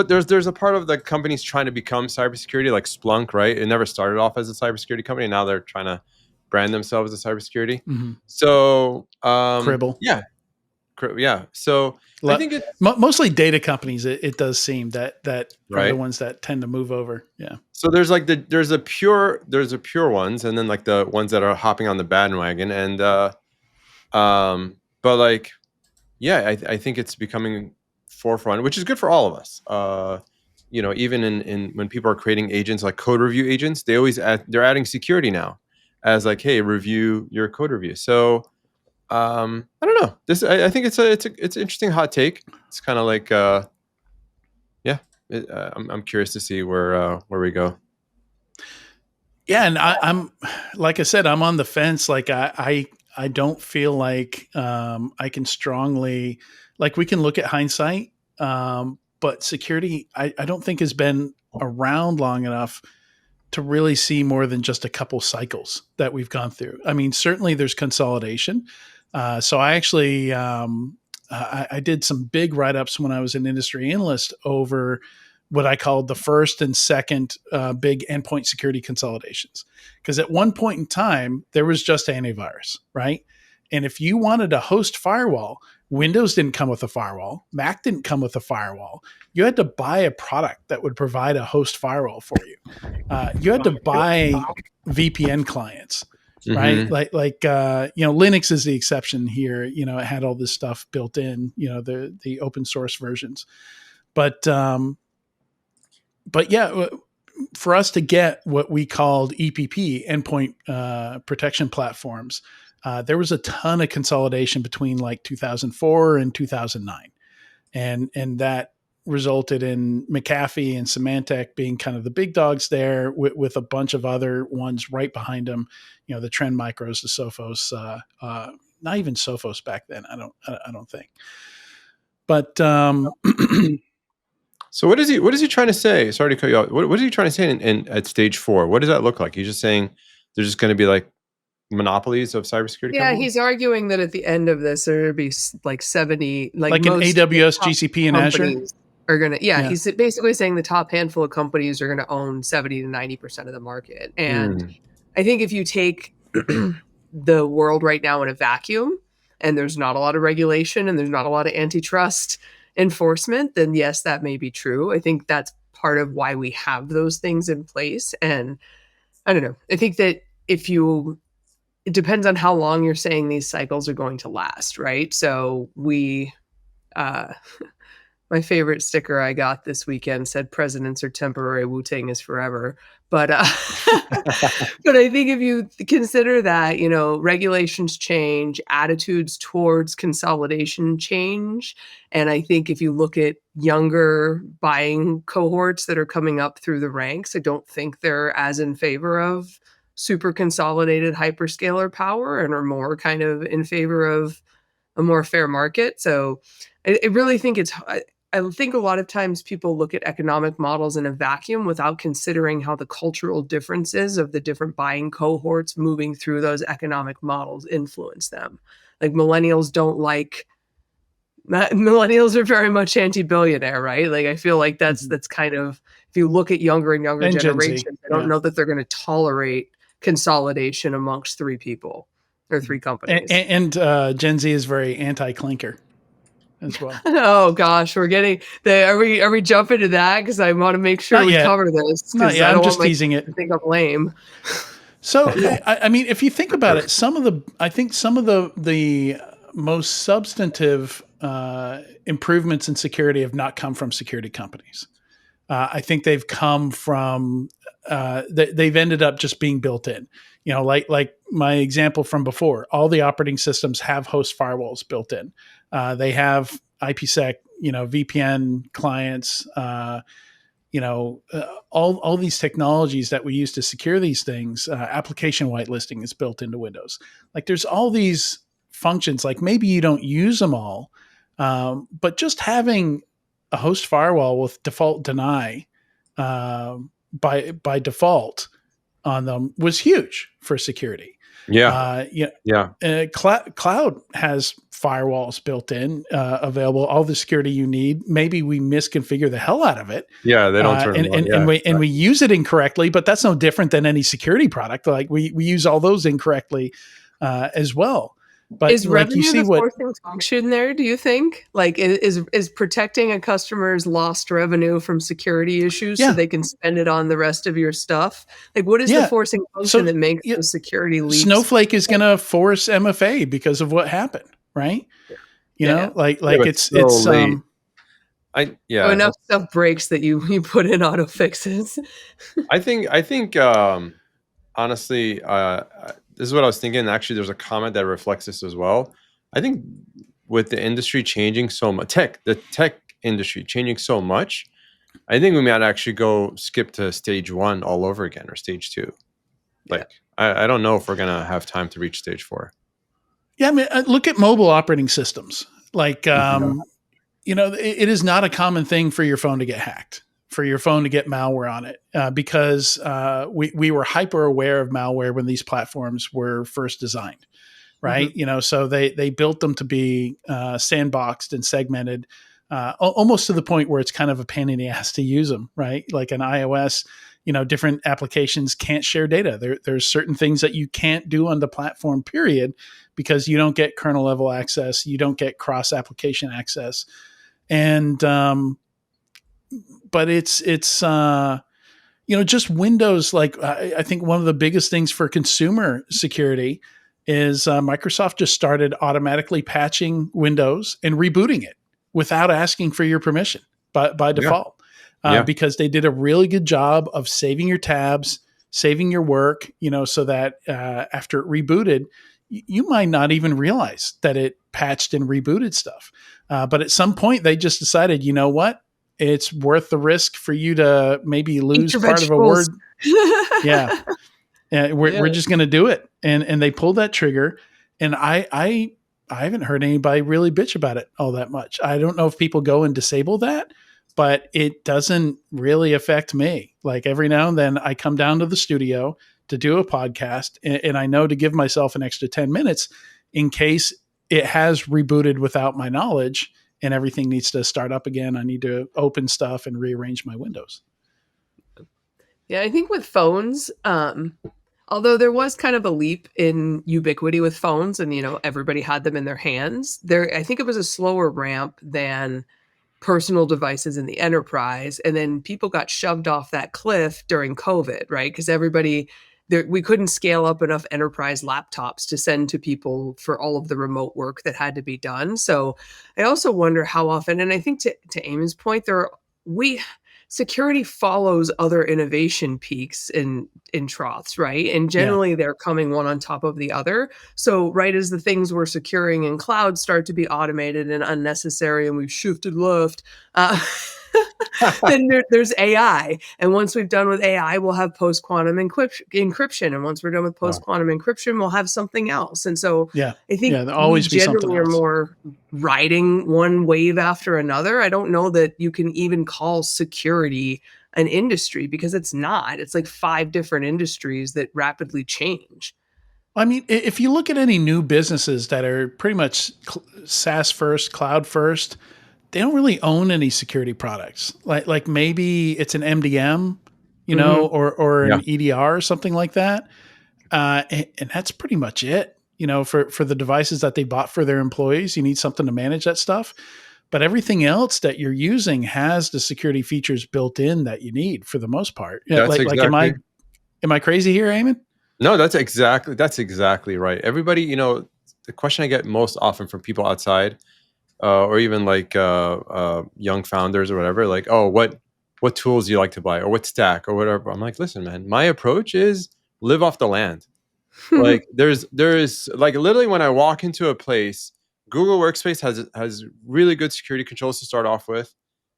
there's a part of the companies trying to become cybersecurity, like Splunk, right? It never started off as a cybersecurity company, and now they're trying to brand themselves as cybersecurity. Mm-hmm. So Cribble, Yeah. So I think it's mostly data companies. It does seem that are right. the ones that tend to move over. Yeah. So there's like there's a pure ones, and then like the ones that are hopping on the bandwagon, and but like, yeah, I think it's becoming forefront, which is good for all of us. Even in when people are creating agents like code review agents, they're adding security now, as like, hey, review your code review. So I don't know. I think it's an interesting hot take. It's kind of like I'm curious to see where we go. Yeah, and I'm like I said, I'm on the fence. Like I don't feel like I can strongly, like, we can look at hindsight, but security I don't think has been around long enough to really see more than just a couple cycles that we've gone through. I mean, certainly there's consolidation. So I actually I did some big write-ups when I was an industry analyst over what I called the first and second big endpoint security consolidations. Because at one point in time, there was just antivirus, right? And if you wanted a host firewall, Windows didn't come with a firewall. Mac didn't come with a firewall. You had to buy a product that would provide a host firewall for you. You had to buy VPN clients, right? Mm-hmm. Linux is the exception here. It had all this stuff built in, the open source versions. But yeah, for us to get what we called EPP, endpoint protection platforms, there was a ton of consolidation between like 2004 and 2009. And that resulted in McAfee and Symantec being kind of the big dogs there with a bunch of other ones right behind them, the Trend Micros, the Sophos, not even Sophos back then. I don't think, but, so what is he trying to say? Sorry to cut you off. What is he trying to say in at stage 4? What does that look like? He's just saying there's just going to be like monopolies of cybersecurity companies? He's arguing that at the end of this, there would be like 70, like an AWS, GCP, and Azure are going to, he's basically saying the top handful of companies are going to own 70 to 90% of the market. And I think if you take the world right now in a vacuum, and there's not a lot of regulation and there's not a lot of antitrust enforcement, then yes, that may be true. I think that's part of why we have those things in place. And I don't know. I think that it depends on how long you're saying these cycles are going to last, right? So my favorite sticker I got this weekend said presidents are temporary, Wu-Tang is forever. But but I think if you consider that, regulations change, attitudes towards consolidation change. And I think if you look at younger buying cohorts that are coming up through the ranks, I don't think they're as in favor of super consolidated hyperscaler power and are more kind of in favor of a more fair market. So I really think I think a lot of times people look at economic models in a vacuum without considering how the cultural differences of the different buying cohorts moving through those economic models influence them. Like millennials are very much anti-billionaire, right? Like I feel like that's kind of, if you look at younger and younger generations, I don't know that they're going to tolerate consolidation amongst 3 people or 3 companies. And Gen Z is very anti-Clanker as well. Oh gosh, we're getting are we jumping to that? Because I want to make sure we cover this. I'm just teasing it. I think I'm lame. So I mean, if you think about it, some of the most substantive improvements in security have not come from security companies. I think they've come from they've ended up just being built in. Like my example from before, all the operating systems have host firewalls built in. They have IPsec, VPN clients, all these technologies that we use to secure these things. Application whitelisting is built into Windows. Like there's all these functions. Like maybe you don't use them all, but just having a host firewall with default deny by default on them was huge for security. Cloud has firewalls built in, available, all the security you need. Maybe we misconfigure the hell out of it. Yeah, they don't turn and we use it incorrectly, but that's no different than any security product. Like we use all those incorrectly as well. But is like you revenue see the what forcing function there, do you think? Like, is protecting a customer's lost revenue from security issues so yeah, they can spend it on the rest of your stuff? Like, what is the yeah. forcing function So that makes yeah, those security leaks? Snowflake is going to force MFA because of what happened, right? You Yeah. know, like Yeah, but it's so late. Oh, enough stuff breaks that you put in auto fixes. I think honestly, this is what I was thinking. Actually, there's a comment that reflects this as well. I think with the industry changing so much, the tech industry changing so much, I think we might actually go skip to stage 1 all over again, or stage 2. Like, I don't know if we're gonna have time to reach stage 4. Yeah, I mean, look at mobile operating systems. Like, Yeah. you know, it is not a common thing for your phone to get hacked, for your phone to get malware on it, because we were hyper aware of malware when these platforms were first designed, right? Mm-hmm. You know, so they built them to be sandboxed and segmented, almost to the point where it's kind of a pain in the ass to use them, right? Like an iOS, you know, different applications can't share data. There's certain things that you can't do on the platform, period, because you don't get kernel level access, you don't get cross application access, and but it's you know, just Windows. Like I think one of the biggest things for consumer security is Microsoft just started automatically patching Windows and rebooting it without asking for your permission by default, Yeah. because they did a really good job of saving your tabs, saving your work, you know, so that after it rebooted, you might not even realize that it patched and rebooted stuff. But at some point, they just decided, you know what? It's worth the risk for you to maybe lose your part of a word. vegetables. Yeah. We're Yeah. just going to do it. And they pulled that trigger. And I haven't heard anybody really bitch about it all that much. I don't know if people go and disable that, but it doesn't really affect me. Like every now and then I come down to the studio to do a podcast, and I know to give myself an extra 10 minutes in case it has rebooted without my knowledge and everything needs to start up again. I need to open stuff and rearrange my windows. Yeah, I think with phones, although there was kind of a leap in ubiquity with phones and, you know, everybody had them in their hands, I think it was a slower ramp than personal devices in the enterprise. And then people got shoved off that cliff during COVID, right? Because we couldn't scale up enough enterprise laptops to send to people for all of the remote work that had to be done. So I also wonder how often, and I think to Eamon's point, security follows other innovation peaks in troughs, right? And generally they're coming one on top of the other. So right as the things we're securing in cloud start to be automated and unnecessary and we've shifted left, then there's AI. And once we've done with AI, we'll have post-quantum encryption. And once we're done with post-quantum encryption, we'll have something else. And so I think there'll always be something generally are else. more riding one wave after another. I don't know that you can even call security an industry because it's not. It's like 5 different industries that rapidly change. I mean, if you look at any new businesses that are pretty much SaaS first, cloud first, they don't really own any security products. Like maybe it's an MDM, you know, or an EDR or something like that. And that's pretty much it. You know, for the devices that they bought for their employees, you need something to manage that stuff. But everything else that you're using has the security features built in that you need for the most part. Am I crazy here, Eamon? No, that's exactly right. Everybody, you know, the question I get most often from people outside, or even like young founders or whatever, like, oh, what tools do you like to buy, or what stack, or whatever. I'm like, listen, man, my approach is live off the land. Like there is like literally when I walk into a place, Google Workspace has really good security controls to start off with.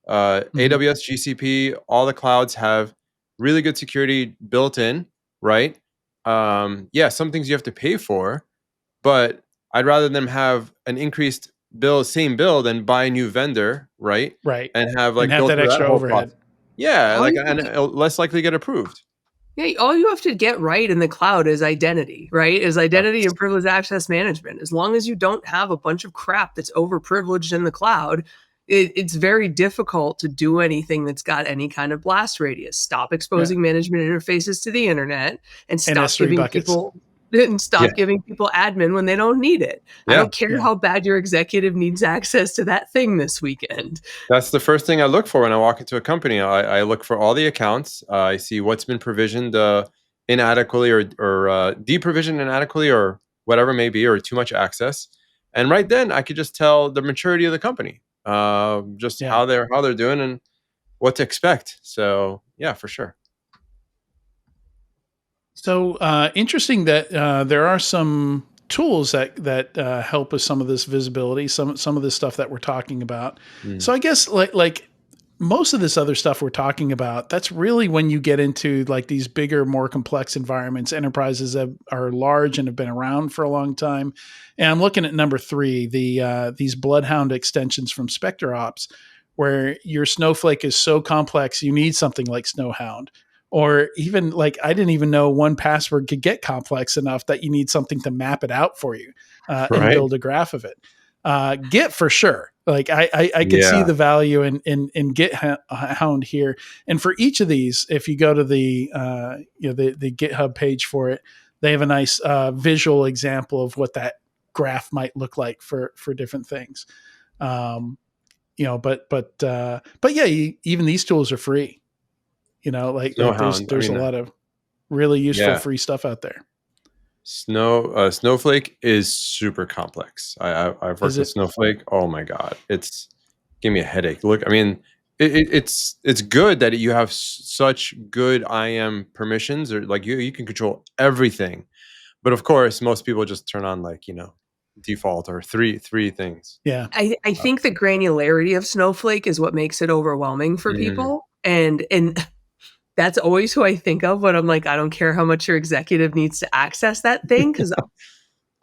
AWS, GCP, all the clouds have really good security built in, right? Some things you have to pay for, but I'd rather them have an increased same bill than buy a new vendor, right? Right. And have like have that extra overhead. And less likely get approved. Yeah, all you have to get right in the cloud is identity, right? Is identity and privileged access management. As long as you don't have a bunch of crap that's overprivileged in the cloud, it's very difficult to do anything that's got any kind of blast radius. Stop exposing management interfaces to the internet and stop S3 giving buckets. people and stop Yeah. giving people admin when they don't need it. I Yeah. don't care how bad your executive needs access to that thing this weekend. That's the first thing I look for when I walk into a company. I look for all the accounts. I see what's been provisioned inadequately or deprovisioned inadequately or whatever it may be, or too much access. And right then I could just tell the maturity of the company, just Yeah. how they're doing and what to expect. So yeah, for sure. So interesting that there are some tools that help with some of this visibility, some of this stuff that we're talking about. So I guess like most of this other stuff we're talking about, that's really when you get into like these bigger, more complex environments. Enterprises that are large and have been around for a long time. And I'm looking at number 3, these Bloodhound extensions from SpectreOps, where your Snowflake is so complex you need something like Snowhound. Or even like I didn't even know 1Password could get complex enough that you need something to map it out for you and Right. build a graph of it. Git for sure. Like I could see Yeah. the value in GitHound here. And for each of these, if you go to the the GitHub page for it, they have a nice visual example of what that graph might look like for different things. But yeah, even these tools are free. Like there's Snowhound. I a mean, lot of really useful yeah. free stuff out there. Snowflake is super complex. I've worked Is with it? Snowflake. Oh my God. It's give me a headache. Look, I mean, it's good that you have such good IAM permissions, or like you can control everything. But of course, most people just turn on like, default or three things. Yeah. I think the granularity of Snowflake is what makes it overwhelming for people. And that's always who I think of when I'm like, I don't care how much your executive needs to access that thing, because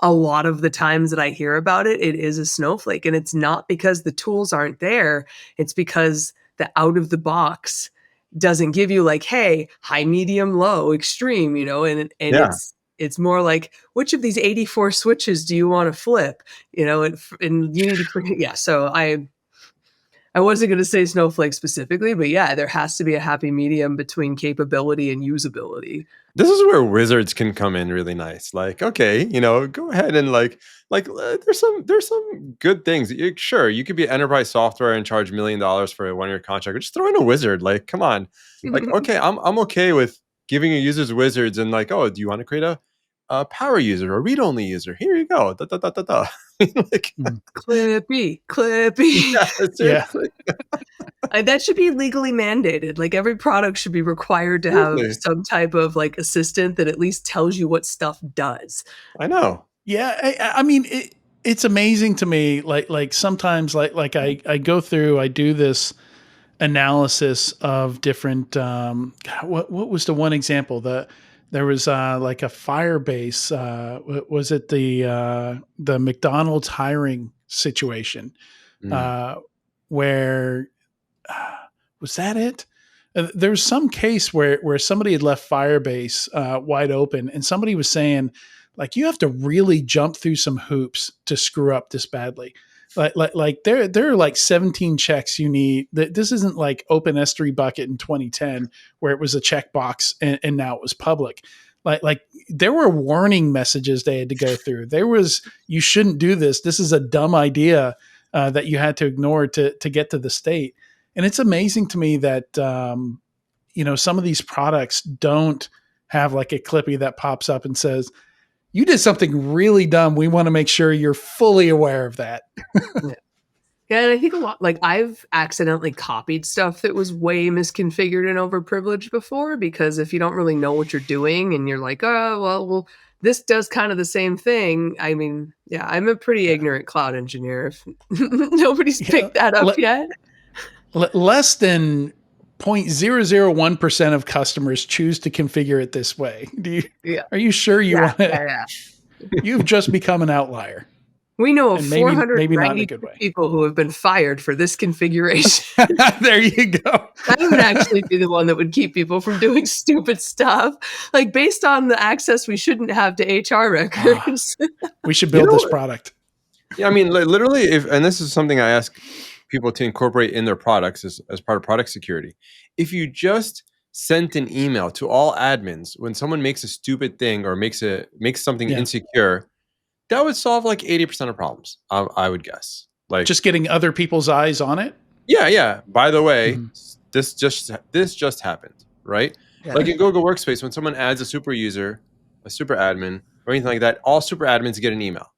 a lot of the times that I hear about it, it is a Snowflake. And it's not because the tools aren't there. It's because the out of the box doesn't give you like, hey, high, medium, low, extreme, and Yeah. it's more like, which of these 84 switches do you want to flip? And you need to, yeah. So I wasn't going to say Snowflake specifically, but yeah, there has to be a happy medium between capability and usability. This is where wizards can come in really nice. Like, okay, go ahead and there's some good things. Sure, you could be enterprise software and charge $1 million for a 1-year contract. Just throw in a wizard. Like, come on. Like, okay, I'm okay with giving your users wizards and like, oh, do you want to create a power user or read only user? Here you go. Da, da, da, da, da. Like, Clippy. yeah, seriously. That should be legally mandated. Like every product should be required to have Seriously. some type of like assistant that at least tells you what stuff does. I know. Yeah. I mean, it's amazing to me. Like sometimes like I go through, I do this analysis of different, what was the one example there was like a Firebase, was it the McDonald's hiring situation, where, was that it? There was some case where somebody had left Firebase wide open, and somebody was saying, like, you have to really jump through some hoops to screw up this badly. Like there are like 17 checks you need. This isn't like Open S3 Bucket in 2010 where it was a checkbox and now it was public. Like there were warning messages they had to go through. There was, you shouldn't do this. This is a dumb idea that you had to ignore to get to the state. And it's amazing to me that, some of these products don't have like a clippy that pops up and says, you did something really dumb. We want to make sure you're fully aware of that. Yeah, and I think a lot, like I've accidentally copied stuff that was way misconfigured and overprivileged before, because if you don't really know what you're doing and you're like, oh, well, this does kind of the same thing. I mean, yeah, I'm a pretty ignorant cloud engineer. If nobody's picked that up yet. Less than 0.001% of customers choose to configure it this way. Are you sure you want to? Yeah. You've just become an outlier. We know of maybe not in a 490 good way. people who have been fired for this configuration. There you go. I would actually be the one that would keep people from doing stupid stuff. Like based on the access we shouldn't have to HR records. We should build this product. Yeah, I mean, literally, and this is something I ask people to incorporate in their products as part of product security. If you just sent an email to all admins when someone makes a stupid thing or makes something insecure, that would solve like 80% of problems. I would guess. Like just getting other people's eyes on it. Yeah. By the way, this just happened, right? Yeah. Like in Google Workspace, when someone adds a super user, a super admin, or anything like that, all super admins get an email,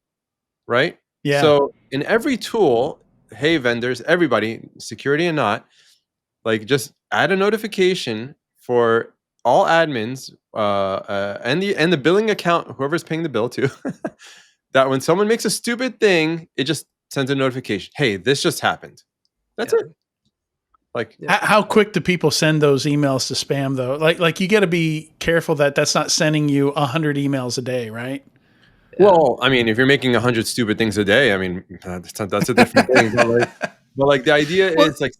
right? Yeah. So in every tool, hey vendors, everybody, security and not, like just add a notification for all admins and the billing account, whoever's paying the bill to, that when someone makes a stupid thing, it just sends a notification. Hey, this just happened. That's it. Like, how quick do people send those emails to spam though? Like you got to be careful that that's not sending you 100 emails a day, right? Well, I mean, if you're making 100 stupid things a day, I mean, that's a different thing. But the idea is like,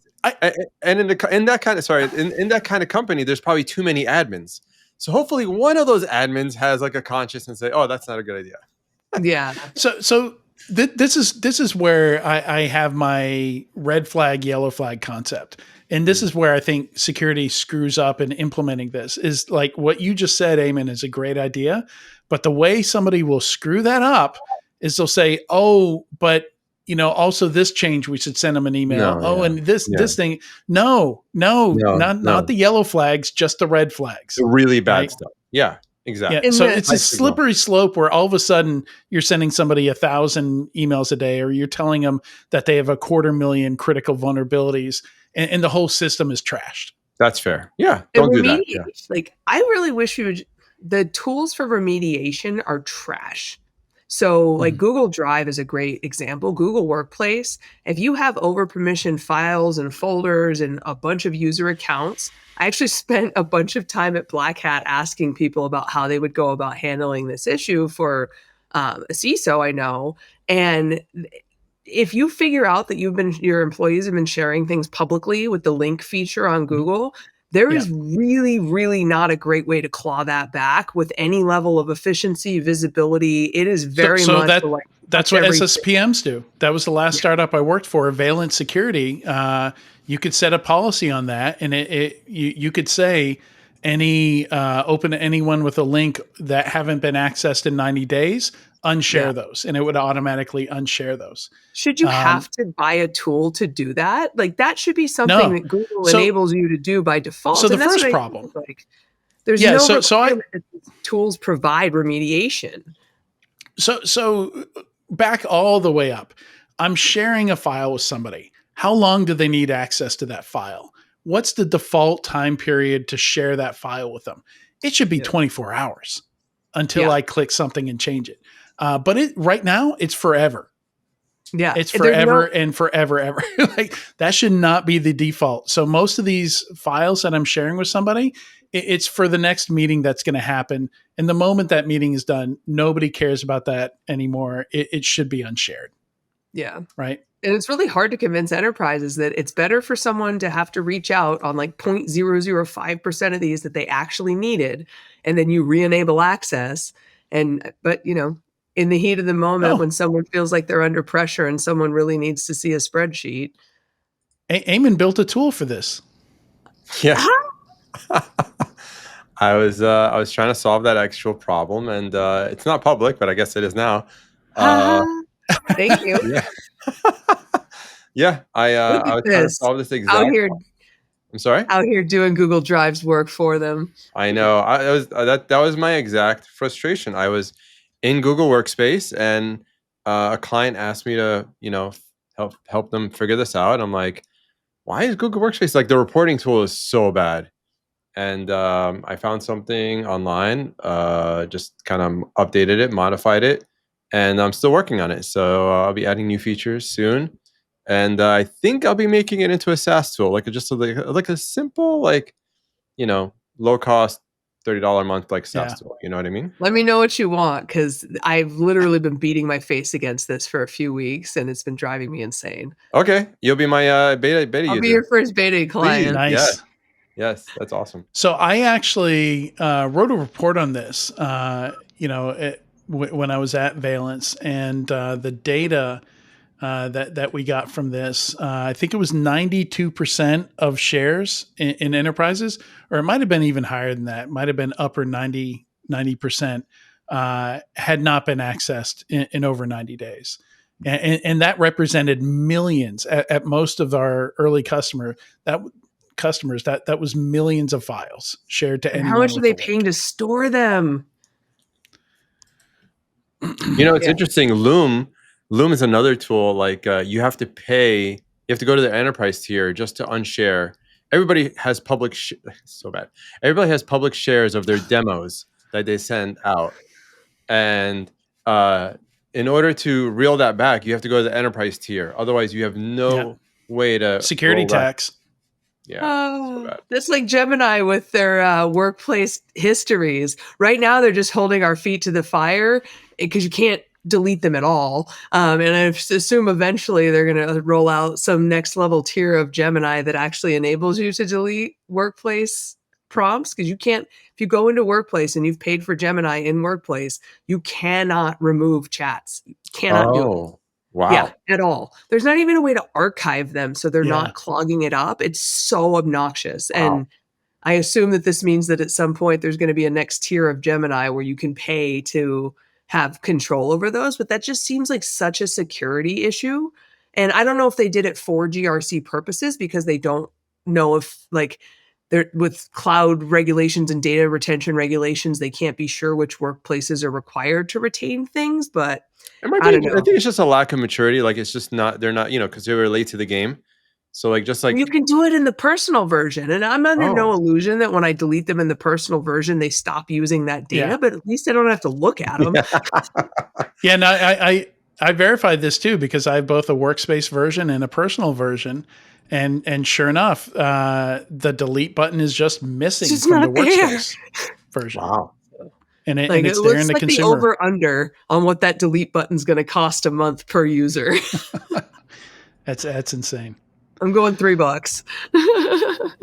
in that kind of company, there's probably too many admins. So hopefully one of those admins has like a conscience and say, oh, that's not a good idea. Yeah. So this is where I have my red flag, yellow flag concept. And this is where I think security screws up in implementing this. Is like what you just said, Eamon, is a great idea. But the way somebody will screw that up is they'll say, oh, but also this change, we should send them an email. And this thing. No, not the yellow flags, just the red flags. The really bad stuff. Yeah. Exactly. Yeah, so it's a slippery slope where all of a sudden you're sending somebody 1,000 emails a day, or you're telling them that they have 250,000 critical vulnerabilities, and the whole system is trashed. That's fair. Yeah, don't do that. Yeah. Like, I really wish the tools for remediation are trash. So like Google Drive is a great example. Google Workplace, if you have over-permissioned files and folders and a bunch of user accounts, I actually spent a bunch of time at Black Hat asking people about how they would go about handling this issue for a CISO I know. And if you figure out that your employees have been sharing things publicly with the link feature on Google, there is really, really not a great way to claw that back with any level of efficiency, visibility. It is very much that's what SSPMs do. That was the last startup I worked for, Valent Security. You could set a policy on that, and you could say open to anyone with a link that haven't been accessed in 90 days, unshare those, and it would automatically unshare those. Should you have to buy a tool to do that? Like, that should be something that Google enables you to do by default. So the first problem, there's no requirement that tools provide remediation. So back all the way up. I'm sharing a file with somebody. How long do they need access to that file? What's the default time period to share that file with them? It should be 24 hours until I click something and change it. But right now, it's forever. Yeah. It's forever and forever, ever. Like, that should not be the default. So most of these files that I'm sharing with somebody, it's for the next meeting that's going to happen. And the moment that meeting is done, nobody cares about that anymore. It should be unshared. Yeah. Right. And it's really hard to convince enterprises that it's better for someone to have to reach out on like 0.005% of these that they actually needed. And then you re-enable access. But in the heat of the moment, when someone feels like they're under pressure and someone really needs to see a spreadsheet. Eamon built a tool for this. Yeah. I was trying to solve that actual problem, and it's not public, but I guess it is now. Thank you. Yeah. I was trying to solve this exact problem. I'm sorry? Out here doing Google Drive's work for them. I know. That was my exact frustration. I was in Google Workspace, and a client asked me to, help them figure this out. I'm like, why is Google Workspace, like, the reporting tool is so bad? And I found something online, just kind of updated it, modified it, and I'm still working on it. So I'll be adding new features soon. And I think I'll be making it into a SaaS tool, like a simple, low cost, $30 a month, like SaaS tool. You know what I mean? Let me know what you want, because I've literally been beating my face against this for a few weeks, and it's been driving me insane. Okay, you'll be my beta user. I'll be your first beta client. Please. Nice. Yeah. Yes, that's awesome. So I actually wrote a report on this, when I was at Valence, and the data that we got from this. I think it was 92% of shares in enterprises, or it might have been even higher than that. It might have been upper 90%, had not been accessed in over 90 days. And that represented millions at most of our early customers. That was millions of files shared to And anyone. how much are they with a paying link. to store them? It's interesting. Loom is another tool. Like you have to pay. You have to go to the enterprise tier just to unshare. Everybody has public. So bad. Everybody has public shares of their demos that they send out, and in order to reel that back, you have to go to the enterprise tier. Otherwise, you have no way to security roll back. tax. Yeah, so bad. That's like Gemini with their workplace histories. Right now, they're just holding our feet to the fire because you can't delete them at all. And I assume eventually they're going to roll out some next level tier of Gemini that actually enables you to delete workplace prompts, because you can't, if you go into workplace and you've paid for Gemini in workplace, you cannot remove chats. You cannot do it. Wow. Yeah, at all. There's not even a way to archive them so they're Yeah. not clogging it up. It's so obnoxious. Wow. And I assume that this means that at some point there's going to be a next tier of Gemini where you can pay to have control over those. But that just seems like such a security issue. And I don't know if they did it for GRC purposes, because they don't know if, like, they're with cloud regulations and data retention regulations, they can't be sure which workplaces are required to retain things. But I think it's just a lack of maturity. Like it's just not. They're not. Because they were late to the game. So just like you can do it in the personal version, and I'm under no illusion that when I delete them in the personal version, they stop using that data. Yeah. But at least I don't have to look at them. Yeah, no, I verified this too, because I have both a workspace version and a personal version, and sure enough, the delete button is just missing from the workspace version. Wow. And it's it there looks in the like consumer. the over under on what that delete button's going to cost a month per user. That's insane. I'm going $3.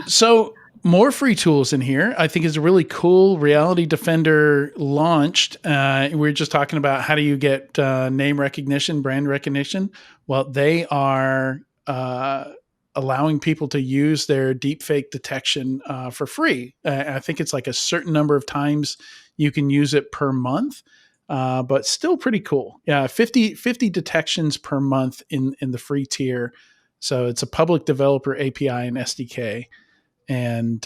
So more free tools in here, I think, is a really cool. Reality Defender launched. We were just talking about how do you get name recognition, brand recognition. Well, they are allowing people to use their deepfake detection for free. I think it's like a certain number of times you can use it per month, but still pretty cool. Yeah, 50 detections per month in the free tier. So it's a public developer API and SDK, and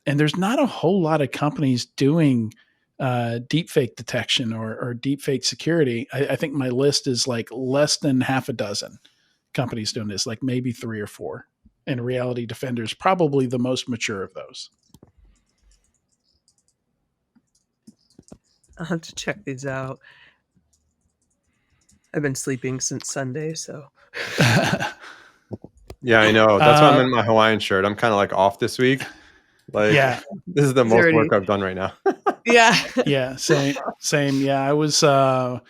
there's not a whole lot of companies doing deepfake detection or deepfake security. I think my list is like less than half a dozen companies doing this, like maybe 3 or 4. And Reality Defender is probably the most mature of those. I'll have to check these out. I've been sleeping since Sunday, so. Yeah, I know. That's why I'm in my Hawaiian shirt. I'm kind of like off this week. Like, yeah, this is the most work I've done right now. Yeah. Yeah, same. Yeah, I was. I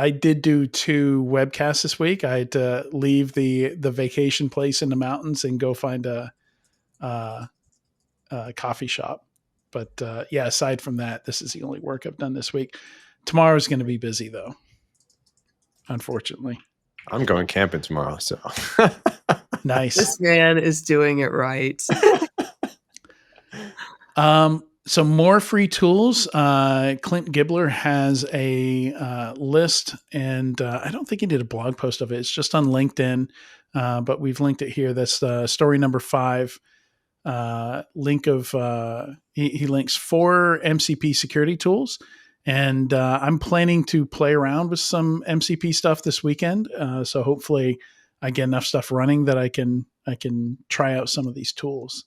did do 2 webcasts this week. I had to leave the vacation place in the mountains and go find a coffee shop. But aside from that, this is the only work I've done this week. Tomorrow's going to be busy though, unfortunately. I'm going camping tomorrow, so nice. This man is doing it right. So more free tools. Clint Gibbler has a list, and I don't think he did a blog post of it. It's just on LinkedIn, but we've linked it here. That's story number 5. Link of he links 4 MCP security tools, and I'm planning to play around with some MCP stuff this weekend. So hopefully I get enough stuff running that I can try out some of these tools.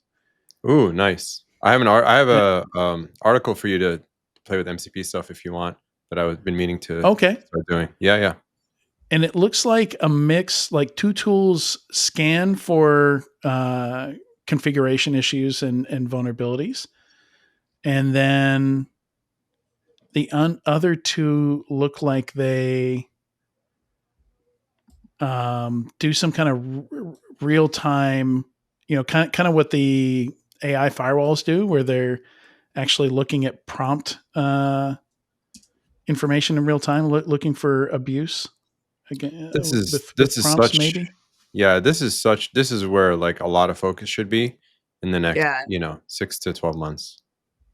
Ooh, nice. I have a article for you to play with MCP stuff if you want, that I've been meaning to start doing. Yeah. And it looks like a mix, like 2 tools scan for configuration issues and vulnerabilities. And then the other 2 look like they do some kind of real time, kind of what the AI firewalls do, where they're actually looking at prompt information in real time, looking for abuse. again This with is prompts, such maybe. Yeah, this is where like a lot of focus should be in the next, Yeah. 6 to 12 months.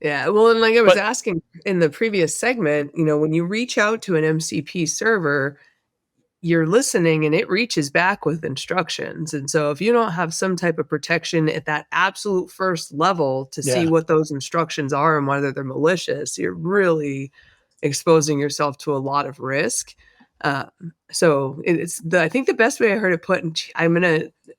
Yeah. Well, and like I was But asking in the previous segment, when you reach out to an MCP server, you're listening and it reaches back with instructions. And so if you don't have some type of protection at that absolute first level to see yeah, what those instructions are and whether they're malicious, you're really exposing yourself to a lot of risk. So I think the best way I heard it put, and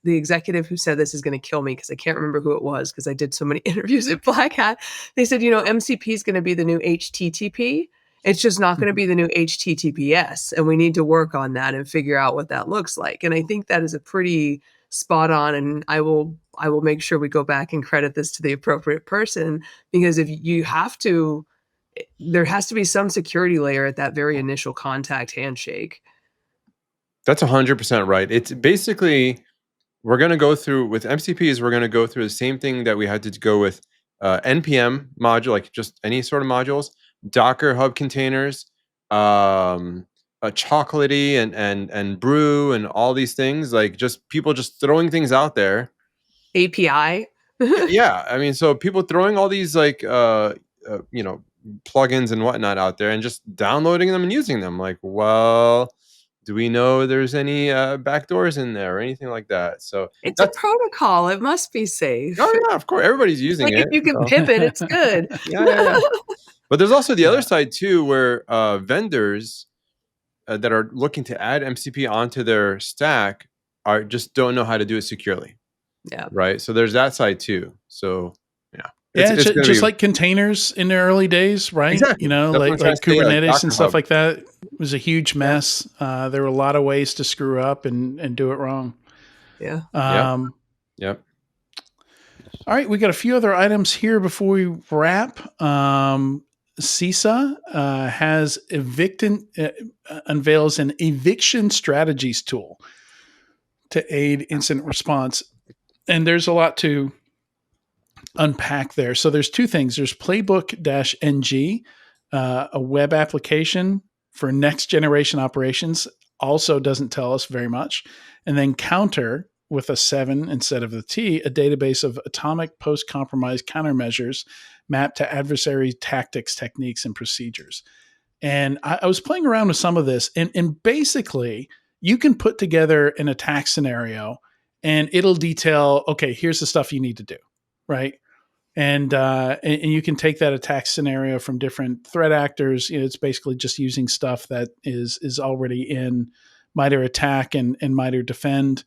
the executive who said this is going to kill me because I can't remember who it was because I did so many interviews at Black Hat. They said, MCP is going to be the new HTTP. It's just not going to be the new HTTPS. And we need to work on that and figure out what that looks like. And I think that is a pretty spot on. And I will make sure we go back and credit this to the appropriate person, because if you have to, there has to be some security layer at that very initial contact handshake. That's 100% right. It's basically, we're going to go through with MCPs, we're going to go through the same thing that we had to go with NPM module, like just any sort of modules, Docker Hub containers, chocolatey and brew and all these things, like just people just throwing things out there. API. Yeah. I mean, so people throwing all these like, plugins and whatnot out there and just downloading them and using them. Like, well, do we know there's any backdoors in there or anything like that? So It's a protocol. It must be safe. Oh yeah, of course, everybody's using Like it. if you can pip it, it's good. Yeah. But there's also the other side too, where vendors that are looking to add MCP onto their stack just don't know how to do it securely. Yeah. Right. So there's that side too. So it's just like containers in the early days, right? Exactly. Like Kubernetes like and stuff like that. It was a huge mess. There were a lot of ways to screw up and do it wrong. Yeah. Yep. All right, we got a few other items here before we wrap. CISA unveils an eviction strategies tool to aid incident response, and there's a lot to unpack there. So there's two things. There's Playbook-NG, a web application for next generation operations, also doesn't tell us very much, and then Counter, with a 7 instead of the T, a database of atomic post-compromise countermeasures mapped to adversary tactics, techniques, and procedures. And I was playing around with some of this, and basically you can put together an attack scenario and it'll detail, okay, here's the stuff you need to do, right? And you can take that attack scenario from different threat actors. It's basically just using stuff that is already in MITRE ATT&CK and MITRE DEFEND.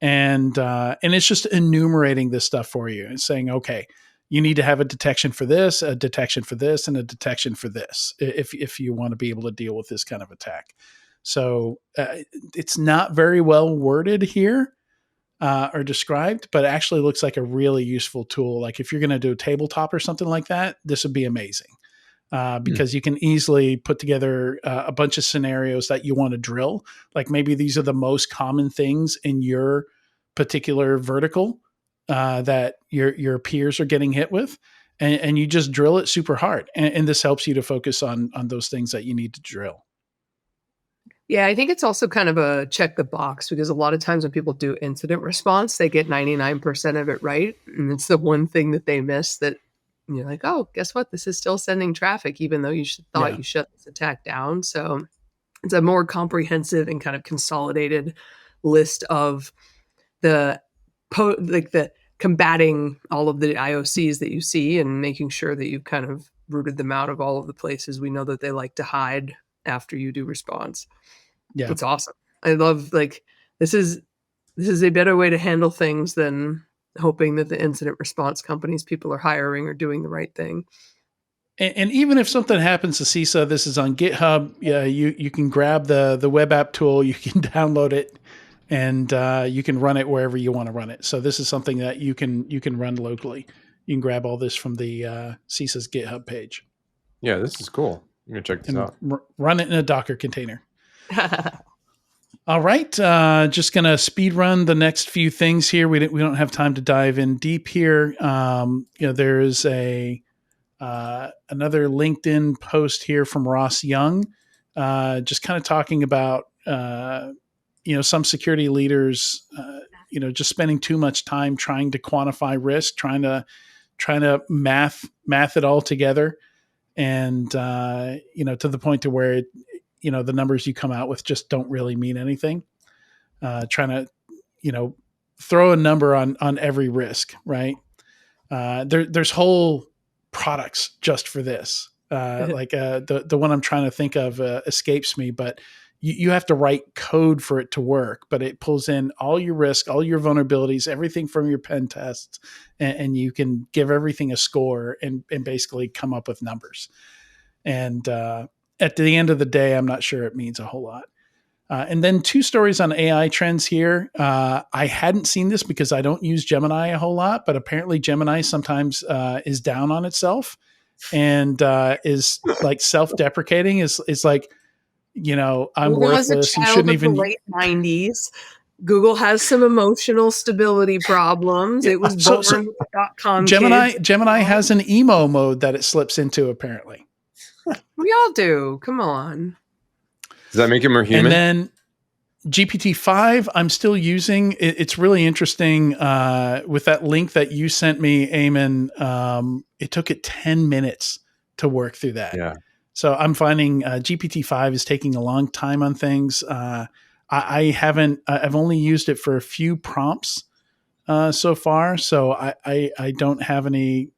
And it's just enumerating this stuff for you and saying, okay, you need to have a detection for this, a detection for this, and a detection for this if you want to be able to deal with this kind of attack. So it's not very well worded here or described, but it actually looks like a really useful tool. Like if you're going to do a tabletop or something like that, this would be amazing. Because you can easily put together a bunch of scenarios that you want to drill. Like maybe these are the most common things in your particular vertical that your peers are getting hit with, and you just drill it super hard. And this helps you to focus on those things that you need to drill. Yeah, I think it's also kind of a check the box, because a lot of times when people do incident response, they get 99% of it right. And it's the one thing that they miss that you're like, oh, guess what? This is still sending traffic, even though you thought you shut this attack down. So it's a more comprehensive and kind of consolidated list of the combating all of the IOCs that you see and making sure that you've kind of rooted them out of all of the places we know that they like to hide after you do response. Yeah, it's awesome. I love this is a better way to handle things than hoping that the incident response companies people are hiring are doing the right thing. And even if something happens to CISA, this is on GitHub. Yeah, you can grab the web app tool, you can download it, and you can run it wherever you want to run it. So this is something that you can run locally. You can grab all this from the CISA's GitHub page. Yeah, this is cool. I'm gonna check this out. Run it in a Docker container. All right, just gonna speed run the next few things here. We don't have time to dive in deep here. There is another LinkedIn post here from Ross Young, just kind of talking about some security leaders, just spending too much time trying to quantify risk, trying to math it all together, and to the point to where the numbers you come out with just don't really mean anything. Trying to throw a number on every risk, right? There's whole products just for this. Like the one I'm trying to think of escapes me, but you have to write code for it to work, but it pulls in all your risk, all your vulnerabilities, everything from your pen tests, and you can give everything a score and basically come up with numbers. And at the end of the day, I'm not sure it means a whole lot. And then 2 stories on AI trends here. I hadn't seen this because I don't use Gemini a whole lot, but apparently Gemini sometimes is down on itself and is like self-deprecating. Is like, I'm Google was worthless. a You child shouldn't of even. the late 90s. Google has some emotional stability problems. It was born with .com kids. Gemini has an emo mode that it slips into, apparently. We all do. Come on. Does that make it more human? And then GPT-5, I'm still using. It's really interesting with that link that you sent me, Eamon. It took it 10 minutes to work through that. Yeah. So I'm finding GPT-5 is taking a long time on things. I haven't. I've only used it for a few prompts so far, so I don't have any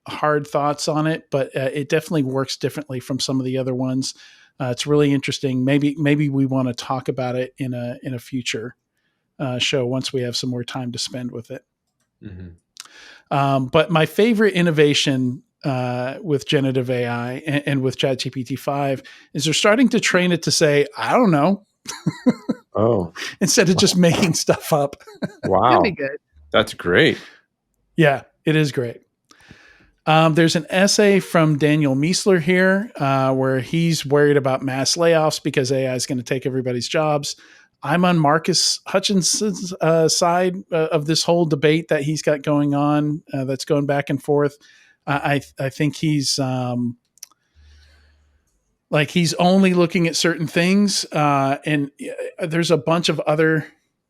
hard thoughts on it. But it definitely works differently from some of the other ones. It's really interesting. Maybe we want to talk about it in a future show once we have some more time to spend with it. Mm-hmm. But my favorite innovation with generative AI and with ChatGPT-5 is they're starting to train it to say, I don't know. Oh, instead of just making stuff up. Wow. That'd be good. That's great. Yeah, it is great. There's an essay from Daniel Miesler here where he's worried about mass layoffs because AI is going to take everybody's jobs. I'm on Marcus Hutchinson's side of this whole debate that he's got going on that's going back and forth. I think he's he's only looking at certain things, and there's a bunch of other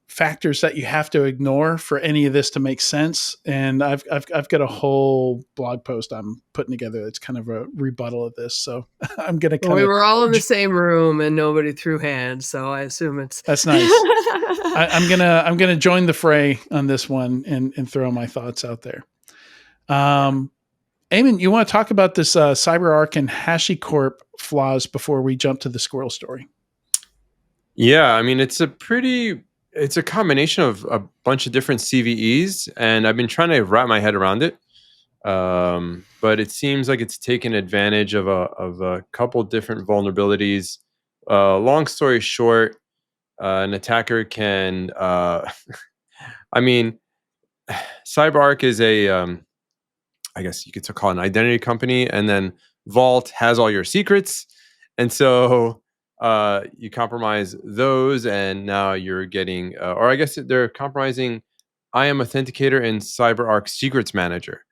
factors that you have to ignore for any of this to make sense. And I've got a whole blog post I'm putting together that's kind of a rebuttal of this. So I'm going to we were all in the same room and nobody threw hands, so I assume that's nice. I'm gonna join the fray on this one and throw my thoughts out there. Eamon, you want to talk about this CyberArk and HashiCorp flaws before we jump to the squirrel story? Yeah, I mean, it's a combination of a bunch of different CVEs, and I've been trying to wrap my head around it. But it seems like it's taken advantage of a couple different vulnerabilities. Long story short, an attacker can, I mean, CyberArk is I guess you could call it an identity company, and then Vault has all your secrets. And so you compromise those, and now you're getting, or I guess they're compromising IAM Authenticator and CyberArk Secrets Manager.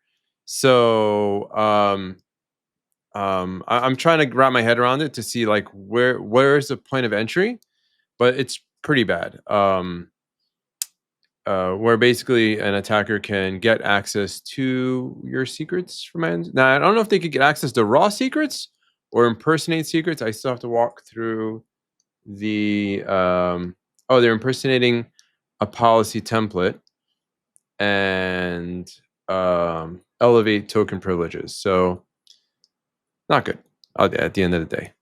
So I'm trying to wrap my head around it to see where is the point of entry, but it's pretty bad. Where basically an attacker can get access to your secrets from now. I don't know if they could get access to raw secrets or impersonate secrets. I still have to walk through the they're impersonating a policy template and elevate token privileges. So not good at the end of the day.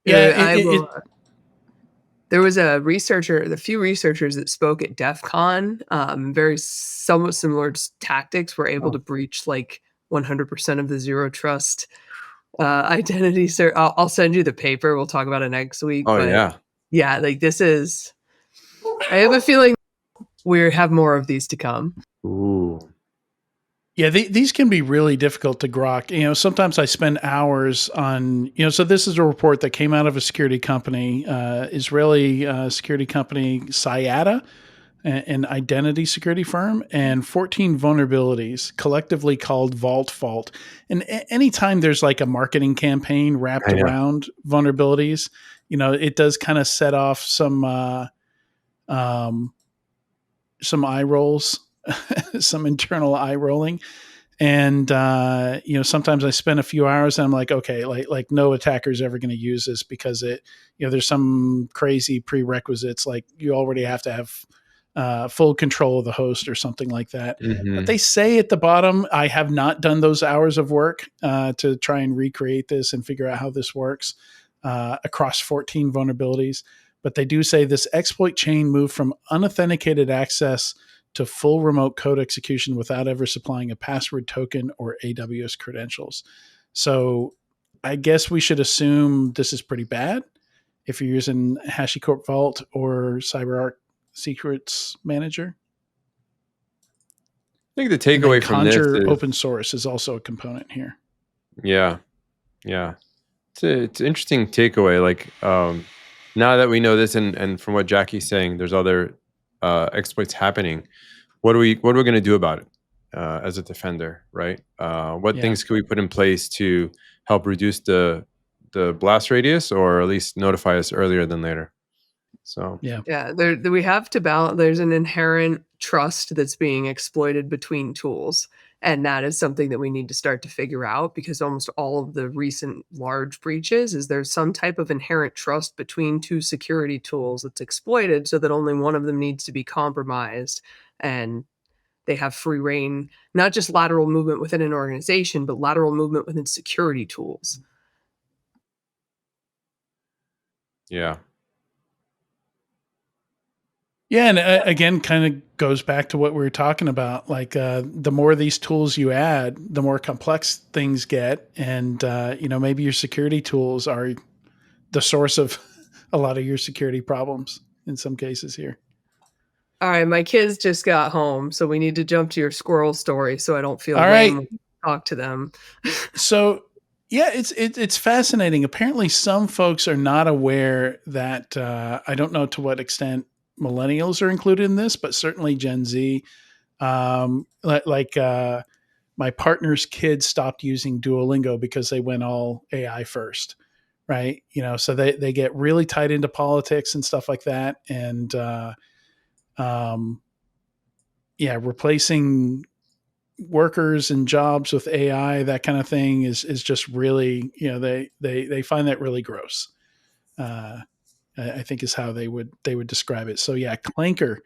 Yeah, there was a few researchers that spoke at DEF CON, somewhat similar tactics were able to breach 100% of the zero trust identity. I'll send you the paper. We'll talk about it next week. Oh, but yeah, this is, I have a feeling we have more of these to come. Ooh. Yeah, these can be really difficult to grok. Sometimes I spend hours on, so this is a report that came out of a security company, Israeli security company, Cyata. an identity security firm, and 14 vulnerabilities, collectively called Vault Fault. And anytime there's like a marketing campaign wrapped around vulnerabilities, it does kind of set off some eye rolls, some internal eye rolling. And sometimes I spend a few hours and I'm like, okay, like no attacker's ever going to use this because there's some crazy prerequisites, like you already have to have full control of the host or something like that. Mm-hmm. But they say at the bottom, I have not done those hours of work to try and recreate this and figure out how this works across 14 vulnerabilities. But they do say this exploit chain moved from unauthenticated access to full remote code execution without ever supplying a password token or AWS credentials. So I guess we should assume this is pretty bad if you're using HashiCorp Vault or CyberArk Secrets Manager. I think the takeaway from this Conjure is open source is also a component here. Yeah. It's an interesting takeaway. Like now that we know this, and from what Jackie's saying, there's other exploits happening. What are we going to do about it as a defender, right? What things can we put in place to help reduce the blast radius, or at least notify us earlier than later? So we have to balance. There's an inherent trust that's being exploited between tools, and that is something that we need to start to figure out, because almost all of the recent large breaches is there's some type of inherent trust between two security tools that's exploited, so that only one of them needs to be compromised, and they have free reign, not just lateral movement within an organization, but lateral movement within security tools. Yeah. Yeah, and again, kind of goes back to what we were talking about. Like the more of these tools you add, the more complex things get, and maybe your security tools are the source of a lot of your security problems in some cases here. All right, my kids just got home, so we need to jump to your squirrel story, so I don't feel lame when we talk to them. So, yeah, it's fascinating. Apparently, some folks are not aware that I don't know to what extent millennials are included in this, but certainly Gen Z. My partner's kids stopped using Duolingo because they went all AI first, right? So they get really tied into politics and stuff like that, and replacing workers and jobs with AI, that kind of thing is just really, they find that really gross. I think is how they would describe it. So yeah, Clanker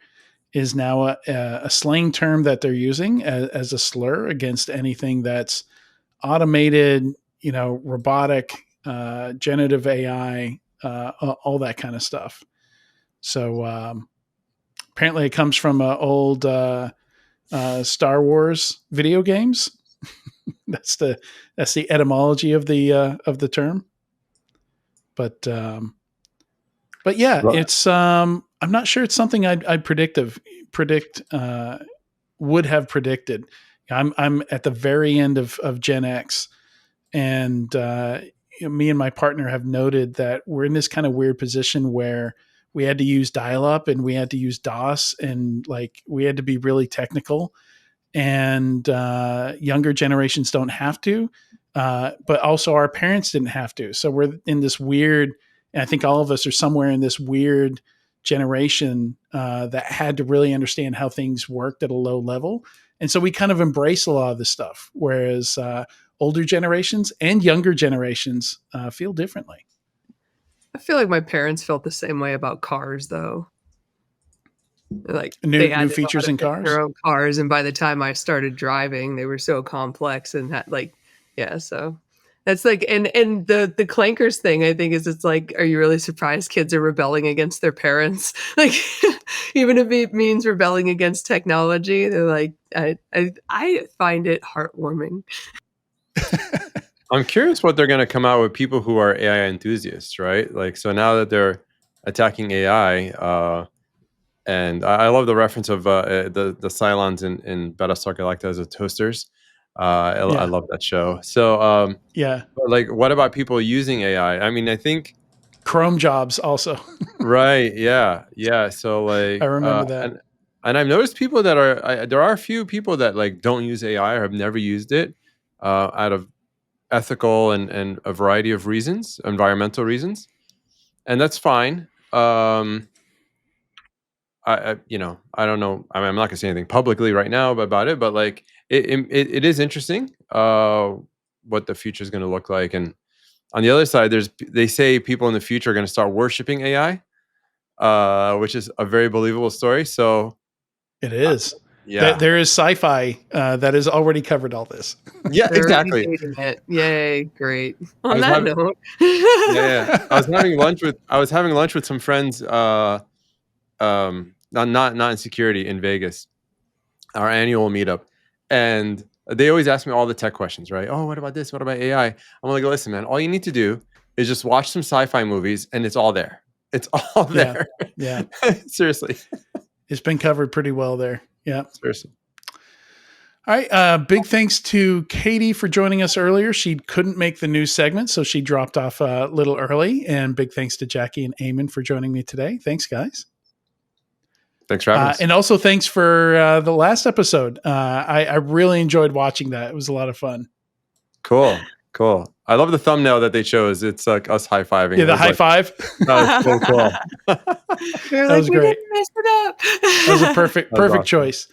is now a slang term that they're using as a slur against anything that's automated, robotic, generative AI, all that kind of stuff. So apparently it comes from old Star Wars video games. that's the etymology of the term. But yeah, it's I'm not sure it's something I'd would have predicted. I'm at the very end of Gen X, and me and my partner have noted that we're in this kind of weird position where we had to use dial-up and we had to use DOS, and like we had to be really technical, and younger generations don't have to, but also our parents didn't have to. So we're in this weird, and I think all of us are somewhere in this weird generation that had to really understand how things worked at a low level. And so we kind of embrace a lot of this stuff, whereas older generations and younger generations feel differently. I feel like my parents felt the same way about cars, though. Like new features in cars, their own cars, and by the time I started driving, they were so complex and had so that's like, and the clankers thing, I think, is it's like, are you really surprised kids are rebelling against their parents? Like, even if it means rebelling against technology, they're like, I find it heartwarming. I'm curious what they're going to come out with people who are AI enthusiasts, right? Like, so now that they're attacking AI, and I love the reference of the Cylons in Battlestar Galactica as toasters. I love that show. So like, what about people using AI? I mean, I think Chrome jobs also. Right. Yeah. So like, I remember that. And I've noticed people that there are a few people that like don't use AI or have never used it out of ethical and a variety of reasons, environmental reasons, and that's fine. I don't know. I mean, I'm not gonna say anything publicly right now about it, but like it is interesting what the future is going to look like. And on the other side, they say people in the future are going to start worshiping AI, which is a very believable story. So it is. Yeah, there is sci-fi that has already covered all this. Yeah, They're exactly. it. Yay, great. On that note, yeah. I was having lunch with some friends. Not in security in Vegas, our annual meetup, and they always ask me all the tech questions, right? Oh, what about this? What about AI? I'm like, listen, man, all you need to do is just watch some sci-fi movies, and it's all there. It's all there. Yeah. Seriously, it's been covered pretty well there. Yeah, seriously. All right. Big thanks to Katie for joining us earlier. She couldn't make the news segment, so she dropped off a little early. And big thanks to Jackie and Eamon for joining me today. Thanks, guys. Thanks for having us. And also thanks for the last episode. I really enjoyed watching that. It was a lot of fun. Cool. I love the thumbnail that they chose. It's like us high-fiving. Yeah, the high five. That was so cool. That was great. Mess it up. That was a perfect awesome. choice.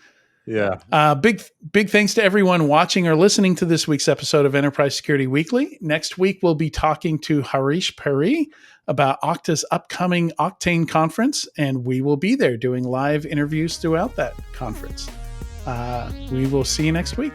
Yeah. Big thanks to everyone watching or listening to this week's episode of Enterprise Security Weekly. Next week, we'll be talking to Harish Peri about Okta's upcoming Octane conference, and we will be there doing live interviews throughout that conference. We will see you next week.